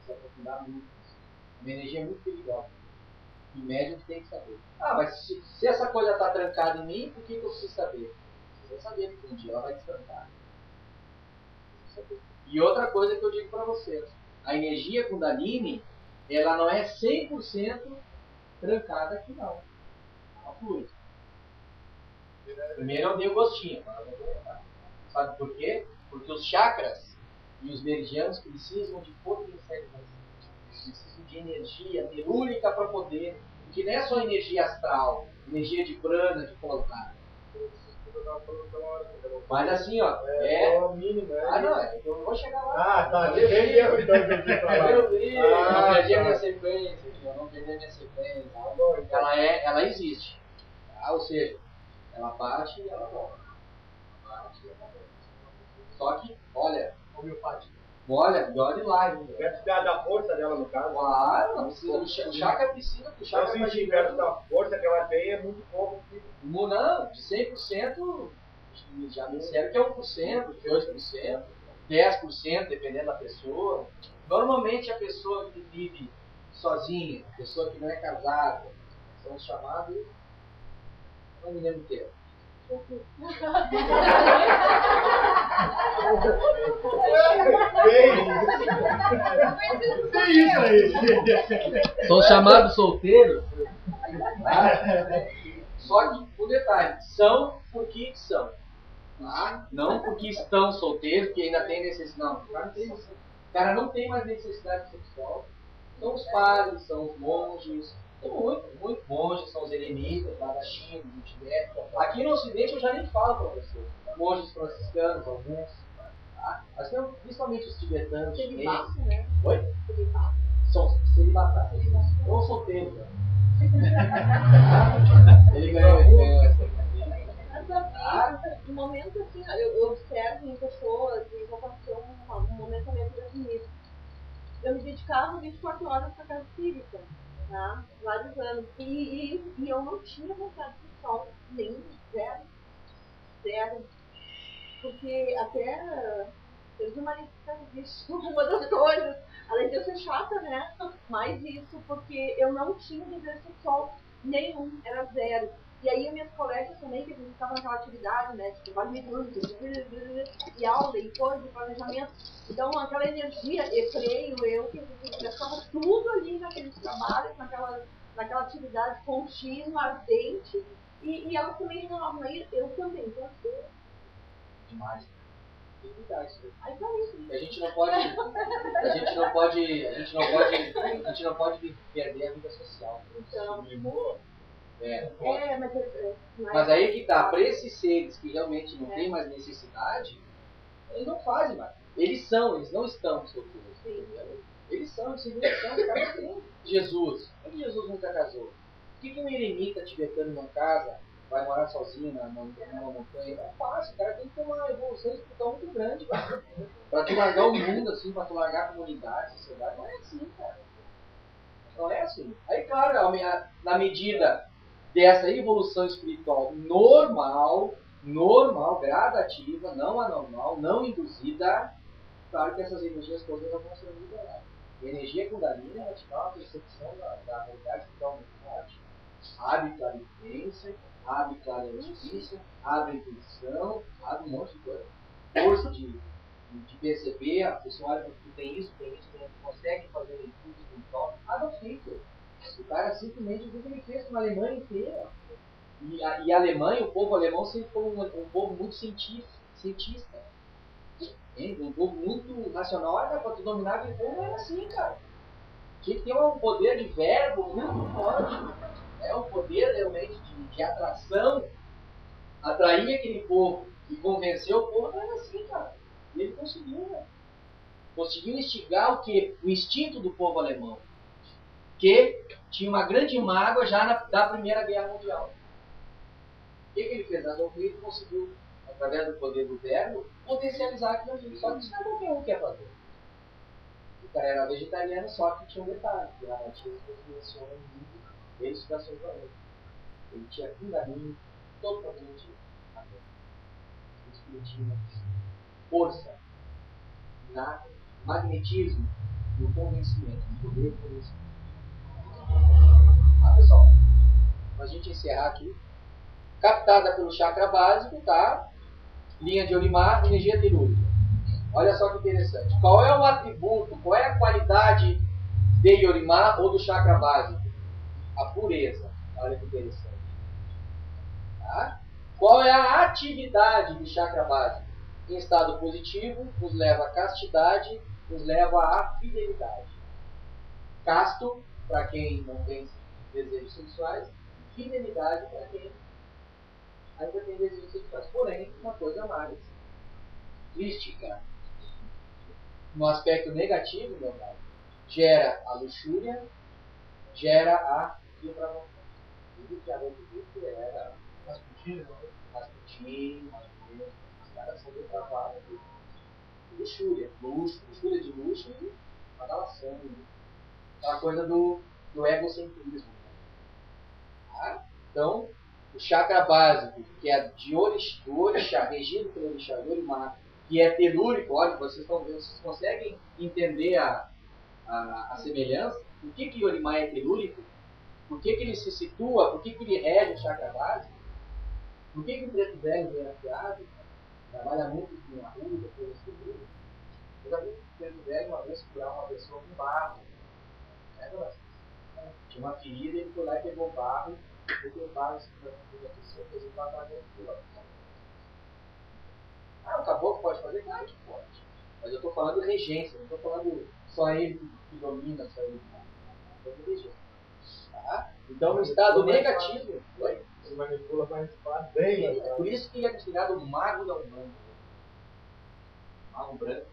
se aprofundar muito nisso. Uma energia muito perigosa. E médium que tem que saber. Mas se essa coisa está trancada em mim, por que eu preciso saber? Precisa saber que um dia ela vai destrancar. E outra coisa que eu digo para vocês. A energia Kundalini, ela não é 100% trancada aqui não. Ela flui. Primeiro eu dei o gostinho. Sabe por quê? Porque os chakras e os meridianos precisam de potencialização. Precisam de energia telúrica para poder, porque não é só energia astral, energia de prana, de colocar. Mas assim, ó, É o mínimo, né? não, eu não vou chegar lá. Tá, deixei eu então Não perdi a minha sequência, eu não perdi a minha sequência. Ela existe. Ou seja, ela bate e ela volta. Só que, olha, olha lá. Perto da força dela, no caso. Claro, não precisa, o chakra precisa, o chakra Eu senti perto da força que ela tem, é muito pouco. Não, de 100%, já me disseram que é 1%, 2%, 10%, dependendo da pessoa. Normalmente a pessoa que vive sozinha, a pessoa que não é casada, são chamados, não me lembro o termo. Isso aí. São chamados solteiros. Só que, o detalhe, são porque são. Tá? Não porque estão solteiros, porque ainda tem necessidade. Não. O cara não tem mais necessidade sexual. São os padres, são os monges. Tem muito monges, são os eremitas lá da China, do Tibete. Aqui no Ocidente eu já nem falo para vocês. Monges franciscanos, alguns. Tá? Mas tem principalmente os tibetanos. Celibato, né? Oi? Celibato. São celibatários. Ou solteiros. Né? Ele ganhou essa. Mas no momento assim, eu observo em pessoas e vou passar um momento também bonito. Eu me dedicava 24 horas para a casa espírita, tá? Vários anos. E eu não tinha vontade sexual, nem zero. Porque até teve uma isso, uma das coisas, além de eu ser chata, né? Mais isso, porque eu não tinha desejo sexual nenhum, era zero. E aí minhas colegas também, que estavam naquela atividade, né, tipo, vale muito, e aula, e coisa, e planejamento. Então, aquela energia, eu creio, que estava tudo ali naqueles trabalhos, naquela atividade contínua, ardente, e elas também renovavam. Eu também, então assim. Demais. Aí tá isso. A gente não pode perder a vida social. Então, mas aí que tá, para esses seres que realmente não têm mais necessidade, eles não fazem mais. Eles não estão solteiros. Eles são, cada tem. Jesus nunca casou. Por que um eremita tibetano não casa, vai morar sozinho numa montanha? Não é fácil, o cara tem que ter uma evolução espiritual muito grande, cara. Pra tu largar o mundo, assim, pra tu largar a comunidade, a sociedade, não é assim, cara. Não é assim. Aí, claro, na medida dessa evolução espiritual normal, gradativa, não anormal, não induzida, claro que essas energias todas vão ser liberadas. A energia Kundalini ela te dá uma percepção da realidade espiritual muito forte. Abre clarividência, abre clareaudiência, abre intuição, abre um monte de coisa. Força de perceber, a pessoa olha, tu tem isso, consegue fazer leitura espiritual. Nada feito. O cara simplesmente viu o que ele fez com a Alemanha inteira. E a Alemanha, o povo alemão sempre foi um povo muito cientista. Um povo muito racional. Olha, para tu dominar aquele povo não era assim, cara. Tinha que ter um poder de verbo muito forte. Um poder realmente de atração. Atrair aquele povo e convencer o povo não era assim, cara. E ele conseguiu, né? Conseguiu instigar o quê? O instinto do povo alemão. Que tinha uma grande mágoa já da Primeira Guerra Mundial. O que ele fez? Ele conseguiu, através do poder do verbo, potencializar aquilo ali. Só que isso não é qualquer um que quer fazer. O cara era vegetariano, só que tinha um detalhe. Que a Matias menciona no livro desde da sua valor. Ele tinha Kundalini totalmente aberto. Ele tinha força, magnetismo, no convencimento, no poder do convencimento. Pessoal, para a gente encerrar aqui, captada pelo chakra básico, tá? Linha de Olimar, energia telúrica. Olha só que interessante. Qual é o atributo, qual é a qualidade de Olimar ou do chakra básico? A pureza. Olha que interessante. Tá? Qual é a atividade do chakra básico? Em estado positivo, nos leva à castidade, nos leva à fidelidade. Casto, para quem não tem desejos sexuais, fidelidade para quem ainda tem desejos sexuais. Porém, uma coisa mais mística. No aspecto negativo, meu pai, gera a luxúria, gera a depravação. Tudo que a Rodrigo era Rasputin, os caras são depravados. Luxúria de luxo e badalação. Aquela coisa do egocentrismo. Tá? Então, o chakra básico, que é do orixá, regido pelo orixá do Olimar, que é telúrico, olha, vocês estão vendo, vocês conseguem entender a semelhança? Por que Olimar é telúrico? Por que ele se situa? Por que ele rege o chakra básico? Por que o preto velho vem afiado? Trabalha muito com a ruda, coisas telúricas. Eu já vi o preto velho uma vez curar uma pessoa com barro. Tinha uma ferida, ele foi lá e pegou barro, pegou barro para a pessoa, fez um tratamento de lá. O caboclo pode fazer? Claro que pode. Mas eu estou falando de regência, não estou falando só ele que domina, só ele que estou falando de regência. Tá? Então, no estado negativo, ele manipula mais fácil, bem. Por isso que ele é considerado o mago da Umbanda. Mago branco,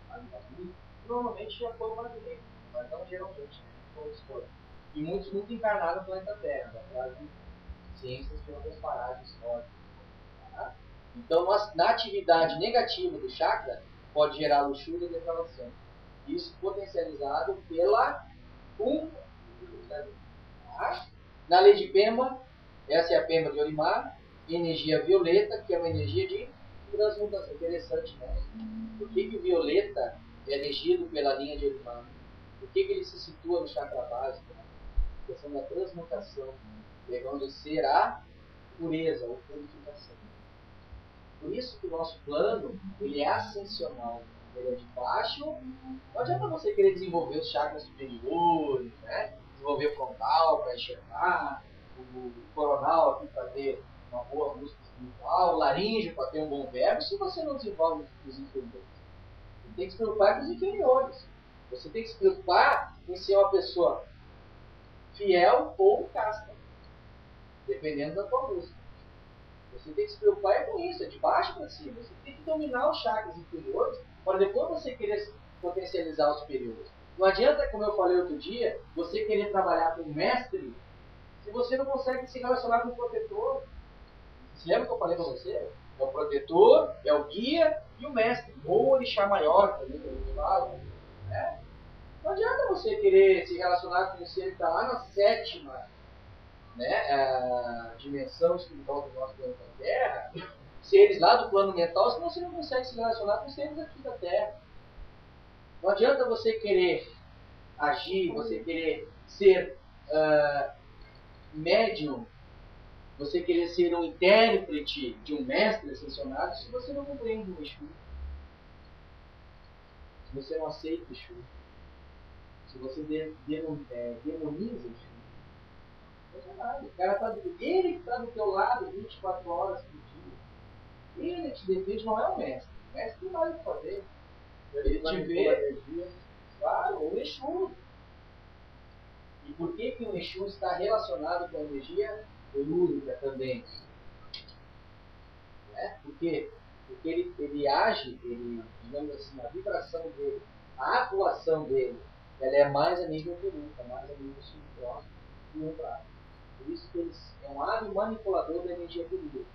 mago azul. Normalmente já foi o mago negro, mas não geralmente. E muitos nunca encarnaram no planeta Terra, atrás de ciências de outras paradas históricas. Tá? Então, na atividade negativa do chakra, pode gerar luxúria e depravação. Isso potencializado pela tá? Na lei de Pemba, essa é a Pemba de Olimar, energia violeta, que é uma energia de transmutação. Interessante, né? Por que o violeta é regido pela linha de Olimar? Por que ele se situa no chakra básico? A questão da transmutação, levando o ser a pureza ou purificação. Por isso que o nosso plano, ele é ascensional. Ele é de baixo. Não adianta você querer desenvolver os chakras superiores, né? Desenvolver o frontal para enxergar, o coronal aqui para ter uma boa música espiritual, o laríngeo para ter um bom verbo, se você não desenvolve os inferiores. Você tem que se preocupar com os inferiores. Você tem que se preocupar em ser uma pessoa fiel ou casta, dependendo da tua música. Você tem que se preocupar com isso, é de baixo para cima. Você tem que dominar os chakras inferiores para depois você querer potencializar os superiores. Não adianta, como eu falei outro dia, você querer trabalhar com um mestre se você não consegue se relacionar com o protetor. Você lembra que eu falei para você? É o protetor, é o guia e o mestre. Ou o orixá maior, também, que a gente fala. Né? Não adianta você querer se relacionar com um ser que está lá na sétima, né, a dimensão espiritual do nosso planeta Terra, seres lá do plano mental, se você não consegue se relacionar com seres aqui da Terra. Não adianta você querer agir, você querer ser médium, você querer ser um intérprete de um mestre ascensionado, se você não compreende o Exu. Se você não aceita o Exu. Se você demoniza o Exu. O cara tá, ele que está do teu lado 24 horas por dia. Ele te defende, não é o mestre. O mestre não vai fazer. Ele te vê. Claro, o Exu. E por que o Exu está relacionado com a energia telúrica também? Né? Porque ele age, ele, digamos assim, a vibração dele, a atuação dele, ela é mais a nível telúrico, mais a nível subtrópico e umbral. Por isso que ele é um hábil manipulador da energia telúrica,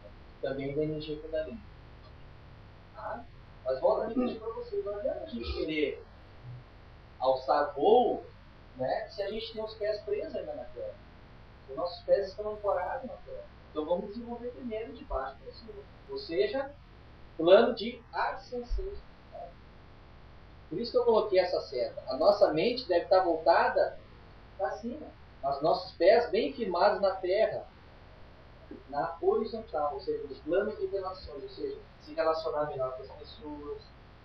também da energia Kundalini. Tá? Mas volta aqui para vocês, não adianta a gente querer alçar voo, né, se a gente tem os pés presos ainda na terra. Os nossos pés estão ancorados na terra. Então vamos desenvolver primeiro de baixo para cima. Ou seja, plano de ascensão espiritual. Por isso que eu coloquei essa seta. A nossa mente deve estar voltada para cima. Os nossos pés bem firmados na terra, na horizontal, ou seja, nos planos de relações, ou seja, se relacionar melhor com as pessoas,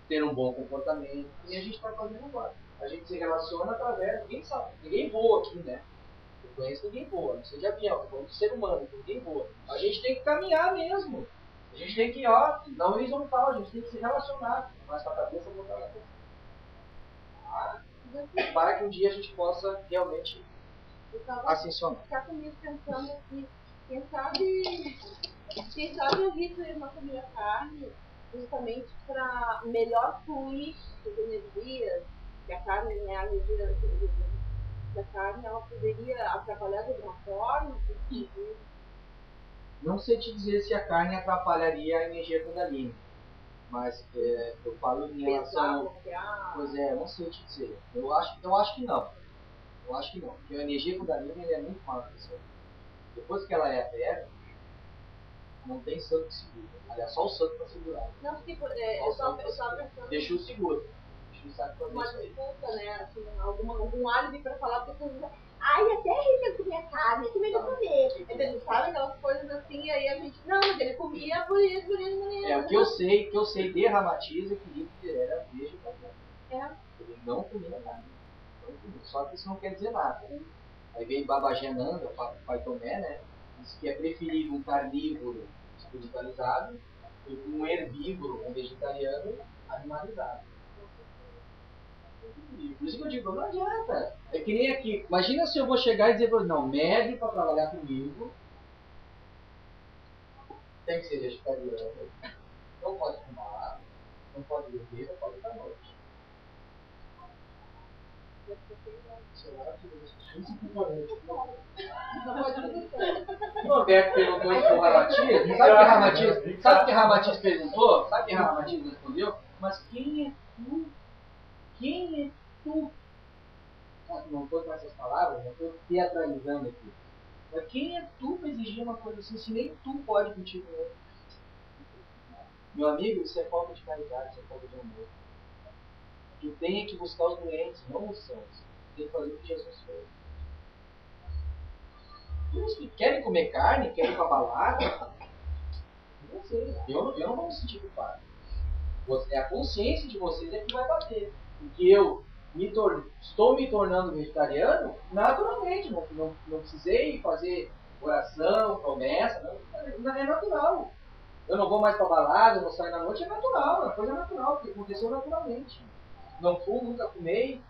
ter um bom comportamento. E a gente está fazendo agora. A gente se relaciona através, ninguém sabe, ninguém voa aqui, né? Eu conheço ninguém voa, não sei de avião, eu conheço ser humano, ninguém voa. A gente tem que caminhar mesmo. A gente tem que ir, ó, na horizontal, a gente tem que se relacionar, mais com a cabeça voltar na cabeça. Para que um dia a gente possa realmente ascensionar. Está comigo pensando que quem sabe eu ri de uma família carne justamente para melhor fluir as energias, que a carne, né, a energia da carne, ela poderia atrapalhar de alguma forma? Não sei te dizer se a carne atrapalharia a energia Kundalini, mas eu falo em relação... Pois é, não sei te dizer. Eu acho que não. Eu acho que não. Porque a energia Kundalini é muito maior que isso. Depois que ela é aberta, não tem santo que segura. Aliás, só o santo para segurar. Não, tipo, eu estava pensando... Deixa o seguro. Deixa o saco para uma ver desculpa, né? Assim, algum álibi para falar para pessoas. Ai, até ele comia carne, também não comer. Eles sabem aquelas coisas assim, e aí a gente, não, mas ele comia por isso. O que eu sei de Ramatiz é que ele era vegetariano. Ele não comia carne. Só que isso não quer dizer nada. Aí vem Babagé Nanda, Pai Tomé, né? Diz que é preferível um carnívoro espiritualizado do que um herbívoro, um vegetariano animalizado. Por isso que eu digo, não adianta. É que nem aqui. Imagina se eu vou chegar e dizer, não, médio para trabalhar comigo tem que ser vegetariano. Não pode fumar, não pode beber, não pode ir à noite. O Roberto perguntou isso para o Ramatiz. Sabe o que Ramatiz perguntou? Sabe o que Ramatiz respondeu? Mas quem é tu? Quem é tu? Não estou com essas palavras, não estou teatralizando aqui. Mas quem é tu para exigir uma coisa assim, se nem tu pode contigo mesmo? Meu amigo, isso é falta de caridade, isso é falta de amor. Tu tem que buscar os doentes, não os sãos. Tem que fazer o que Jesus fez. Querem comer carne? Querem ir pra balada? Não sei. Eu não vou me sentir culpado. É a consciência de vocês é que vai bater. Porque eu estou me tornando vegetariano naturalmente. Não precisei fazer oração, promessa. Não é natural. Eu não vou mais pra balada, eu não saio na noite. É natural. É uma coisa natural, porque aconteceu naturalmente. Não fumo, nunca fumei.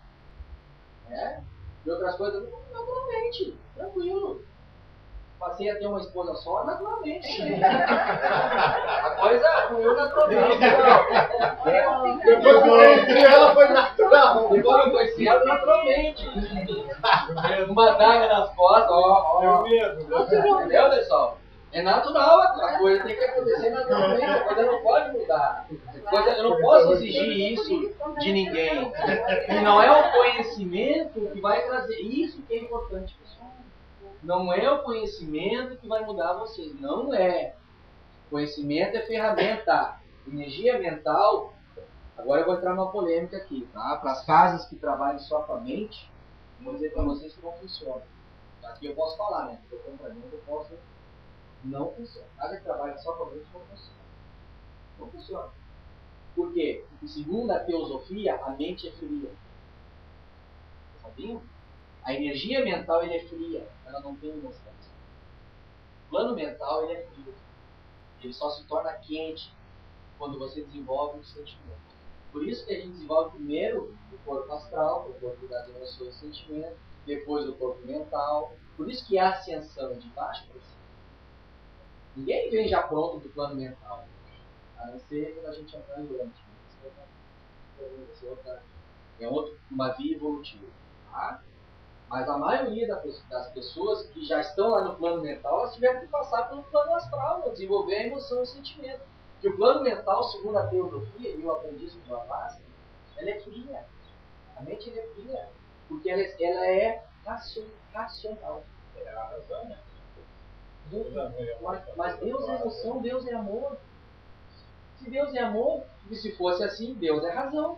Né? E outras coisas, naturalmente. Tranquilo. Passei a ter uma esposa só, naturalmente. A coisa fluiu naturalmente. Depois que eu conheci ela, foi natural. Depois que eu conheci ela, naturalmente. Uma daga nas costas, ó. Entendeu, pessoal? É natural, a coisa tem que acontecer naturalmente, a coisa não pode mudar. Eu não posso exigir isso de ninguém. E não é o conhecimento que vai trazer. Isso que é importante, pessoal. Não é o conhecimento que vai mudar vocês. Não é. Conhecimento é ferramenta. Energia mental. Agora eu vou entrar numa polêmica aqui, tá? Para as casas que trabalham só com a mente, vou dizer para vocês que não funciona. Aqui eu posso falar, né? Se eu comprar dentro, eu posso. Não funciona. Casa que trabalha só com a mente não funciona. Não funciona. Por quê? Porque segundo a teosofia, a mente é fria. Sabiam? A energia mental ele é fria, ela não tem emoção. O plano mental ele é frio. Ele só se torna quente quando você desenvolve o sentimento. Por isso que a gente desenvolve primeiro o corpo astral, o corpo das emoções e sentimentos, depois o corpo mental. Por isso que há ascensão de baixo para cima. Ninguém vem já pronto do plano mental. A não ser quando a gente entrar em durante. É uma via evolutiva. Tá? Mas a maioria das pessoas que já estão lá no plano mental, elas tiveram que passar pelo plano astral, para desenvolver a emoção e o sentimento. Porque o plano mental, segundo a teosofia e o aprendizado do Avasta, ela é fria. A mente é fria. Porque ela é racional. É a razão, né? Mas Deus é emoção, Deus é amor. Se Deus é amor, e se fosse assim, Deus é razão.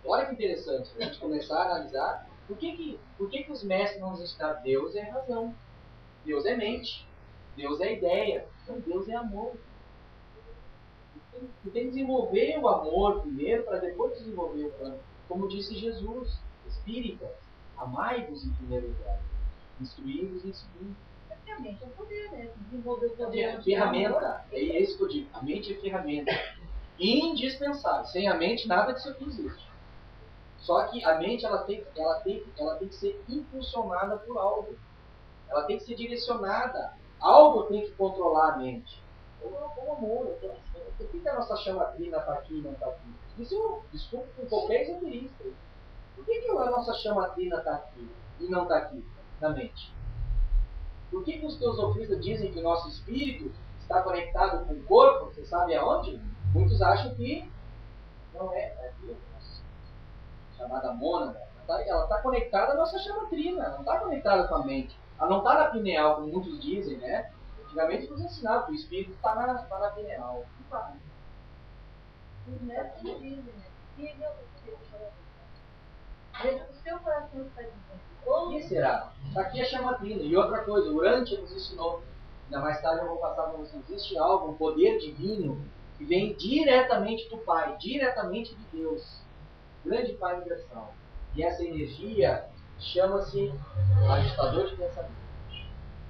Olha que interessante, a gente começar a analisar por que os mestres não nos ensinaram? Deus é razão, Deus é mente, Deus é ideia, então Deus é amor. Tu tem que desenvolver o amor primeiro para depois desenvolver o plano. Como disse Jesus, espíritas, amai-vos em primeiro lugar, instruí-vos em segundo. A mente é poder, né? Desenvolver o poder. É ferramenta, é isso que eu digo. A mente é ferramenta. Indispensável. Sem a mente, nada disso aqui existe. Só que a mente ela tem que ser impulsionada por algo. Ela tem que ser direcionada. Algo tem que controlar a mente. O amor. Por que a nossa chama trina está aqui e não está aqui? Isso eu desculpo com qualquer esoterista. Por que a nossa chama trina está aqui e não está aqui na mente? Por que os teosofistas dizem que o nosso espírito está conectado com o corpo? Você sabe aonde? Muitos acham que não é aqui, chamada mônada. Ela está conectada à nossa chama trina, não está conectada com a mente. Ela não está na pineal, como muitos dizem, né? Antigamente nos ensinavam que o espírito está na pineal. Não está. Os mestres dizem, né? Siga o seu coração está dizendo. O que será? Aqui é chama trina. E outra coisa, o Urântia nos ensinou. Ainda mais tarde eu vou passar para vocês. Existe algo, um poder divino, que vem diretamente do Pai, diretamente de Deus. Grande Pai universal. E essa energia chama-se agitador de pensamento.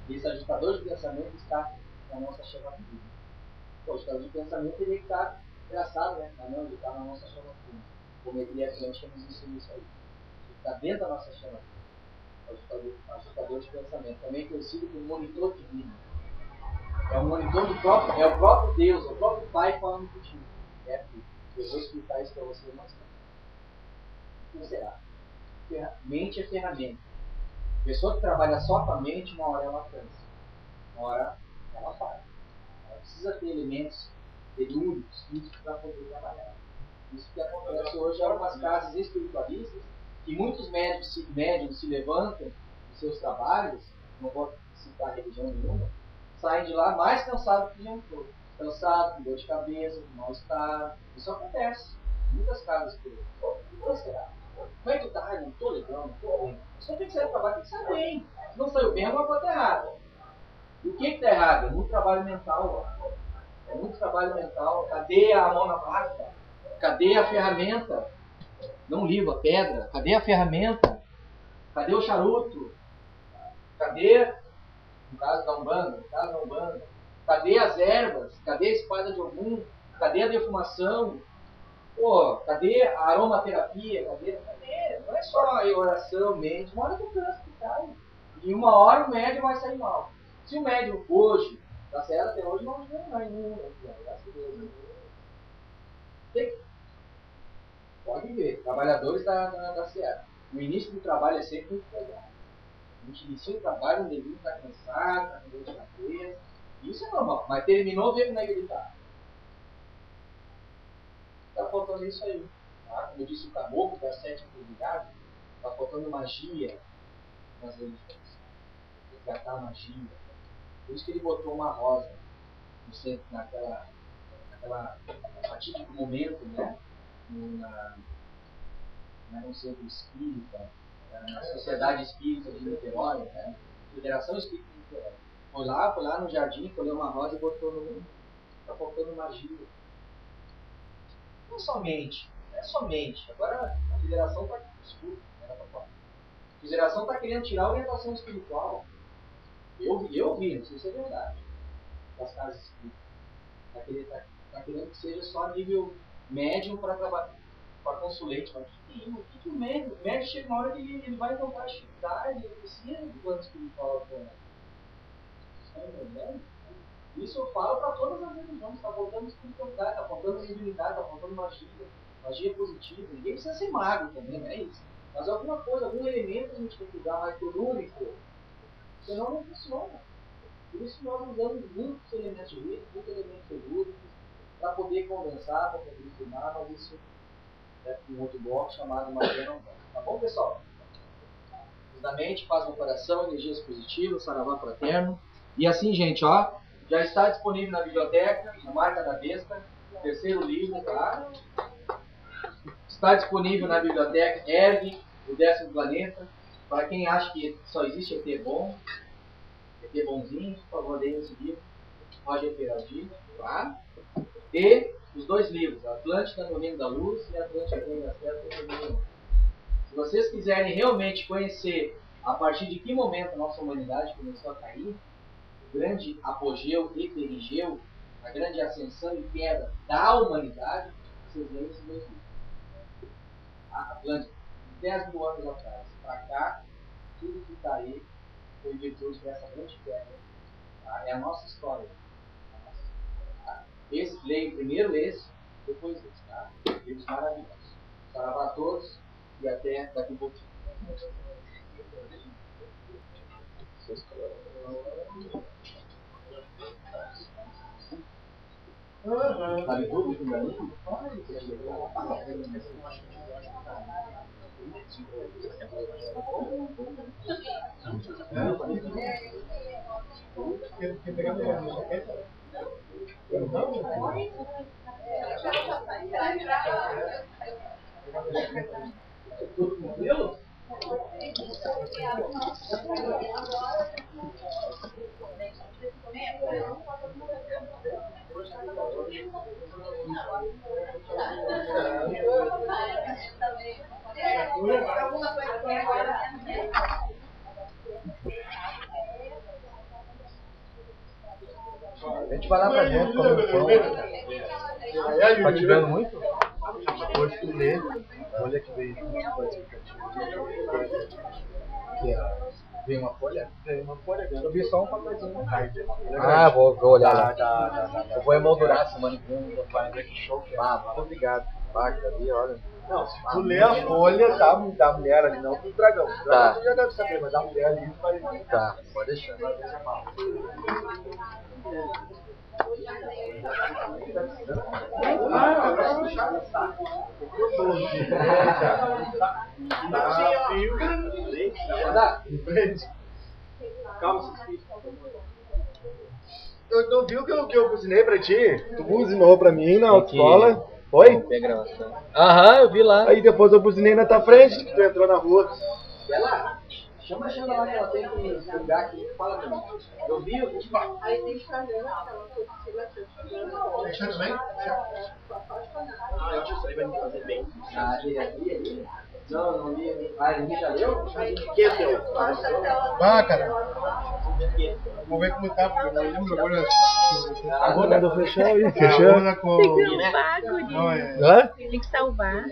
E esse agitador de pensamento está na nossa chama trina. O agitador de pensamento teria que estar engraçado, né? Mas não, ele está na nossa chama trina. Como a Quântica nos ensinou isso aí. Ele está dentro da nossa chama trina. Agitador de pensamento, também conhecido como monitor divino. É o monitor do próprio, é o próprio Deus, é o próprio Pai falando contigo. É aqui. Eu vou explicar isso para você mais tarde. O que será? Mente é ferramenta. Pessoa que trabalha só com a mente, uma hora ela cansa. Uma hora ela para. Ela precisa ter elementos telúricos, físicos para poder trabalhar. Isso que acontece hoje em algumas casas espiritualistas, que muitos médiums se levantam dos seus trabalhos, não vou citar religião nenhuma, saem de lá mais cansados que já entrou. Cansado, com dor de cabeça, com mal-estar. Isso acontece. Muitas casas por aí. O que será? Como é que tu tá? Não tô legal, não tô bem. Só tem que sair do trabalho, tem que sair bem. Se não saiu bem, alguma coisa está errada. E o que está errado? É muito trabalho mental. Ó. É muito trabalho mental. Cadê a mão na massa? Cadê a ferramenta? Não livro, a pedra. Cadê a ferramenta? Cadê o charuto? Cadê, no caso da Umbanda, cadê as ervas? Cadê a espada de Ogum? Cadê a defumação? Pô, cadê a aromaterapia? Cadê? Não é só a oração, mente. Uma hora que o trânsito cai. E uma hora o médium vai sair mal. Se o médium hoje, tá certo, até hoje não ajudou mais nenhum, graças a Deus. Pode ver, trabalhadores da SEAD. O início do trabalho é sempre muito pesado. A gente inicia o trabalho, o neguinho está cansado, está com dor de cabeça. Isso é normal, mas terminou, vê como é que ele está. Está faltando isso aí. Tá? Como eu disse, o caboclo das 7 atividades, está faltando magia nas religiões. Resgatar a magia. Por isso que ele botou uma rosa no centro, naquela fatídico momento, né? No centro espírita, na Sociedade Espírita de Niterói, né? Federação Espírita de Niterói. Foi lá no jardim, colheu uma rosa e botou no. Está faltando magia. Não somente. Agora a federação está. Desculpa, a federação está querendo tirar a orientação espiritual. Eu vi, não sei se é verdade. Das casas espíritas. Está querendo que seja só a nível médium para trabalhar. Para consulente, mas o que o médium? O médium chega uma hora que ele vai encontrar a atividade, ele precisa do plano espiritual. Isso eu falo para todas as religiões. Está faltando espiritualidade, está faltando divinidade, está faltando magia positiva. Ninguém precisa ser mago também, não é isso. Mas alguma coisa, algum elemento a gente tem que usar mais telúrico, senão não funciona. Por isso nós usamos muitos elementos de risco, muitos elementos telúricos, para poder condensar, para poder filmar, mas isso é um outro bloco chamado magia não vai. Tá bom, pessoal? Da mente, paz no coração, energias positivas, saravá fraterno. E assim, gente, ó, já está disponível na biblioteca, na Marca da Besta, o terceiro livro, tá? Está disponível na biblioteca Ergue, o 10º Planeta. Para quem acha que só existe ET bom, ET bonzinho, por favor, leia esse livro. Roger Peraldi, tá? E os 2 livros, Atlântida no Reino da Luz e Atlântida no Reino das Trevas. Se vocês quiserem realmente conhecer a partir de que momento a nossa humanidade começou a cair, o grande apogeu e perigeu, a grande ascensão e queda da humanidade, vocês leem esses 2 livros. A Atlântida, 10 mil anos atrás, para cá, tudo que está aí foi virtude dessa grande queda. Tá? É a nossa história. Leio primeiro esse, depois esse, tá? Livros maravilhosos. Saravá a todos e até daqui a pouquinho. Sabe tudo isso daí? A gente vai lá pra dentro, come um pão. Tá te vendo muito? Depois tu lê, olha que veio vem uma folha? Vem uma folha. Eu vi só um papelzinho. Ah, vou olhar lá. Eu vou emoldurar semana que vem. Que show que é. Muito obrigado. Baixa ali, olha. Não, se tu lê a folha da mulher ali, não do dragão. O dragão tu já deve saber, mas da mulher ali vai. Tá, pode deixar. Vai deixar mal. Calma, eu não viu que eu buzinei pra ti? Tu buzinou pra mim na autoescola? Foi? Aham, eu vi lá. Aí depois eu buzinei na tua frente, que tu entrou na rua. Chama a Xana lá que ela tem que lugar aqui. Fala pra mim. Eu vi o vídeo. Aí tem Instagram, aquela coisa que você Deixa também? Ah, eu acho que isso aí vai me fazer bem. Ah, ele. Não, não li. Ah, ele já leu? Que é teu? Ah, cara. Vamos ver como tá, porque eu não lembro agora. Agora Fechou. Tem que salvar, guri. Tem que salvar.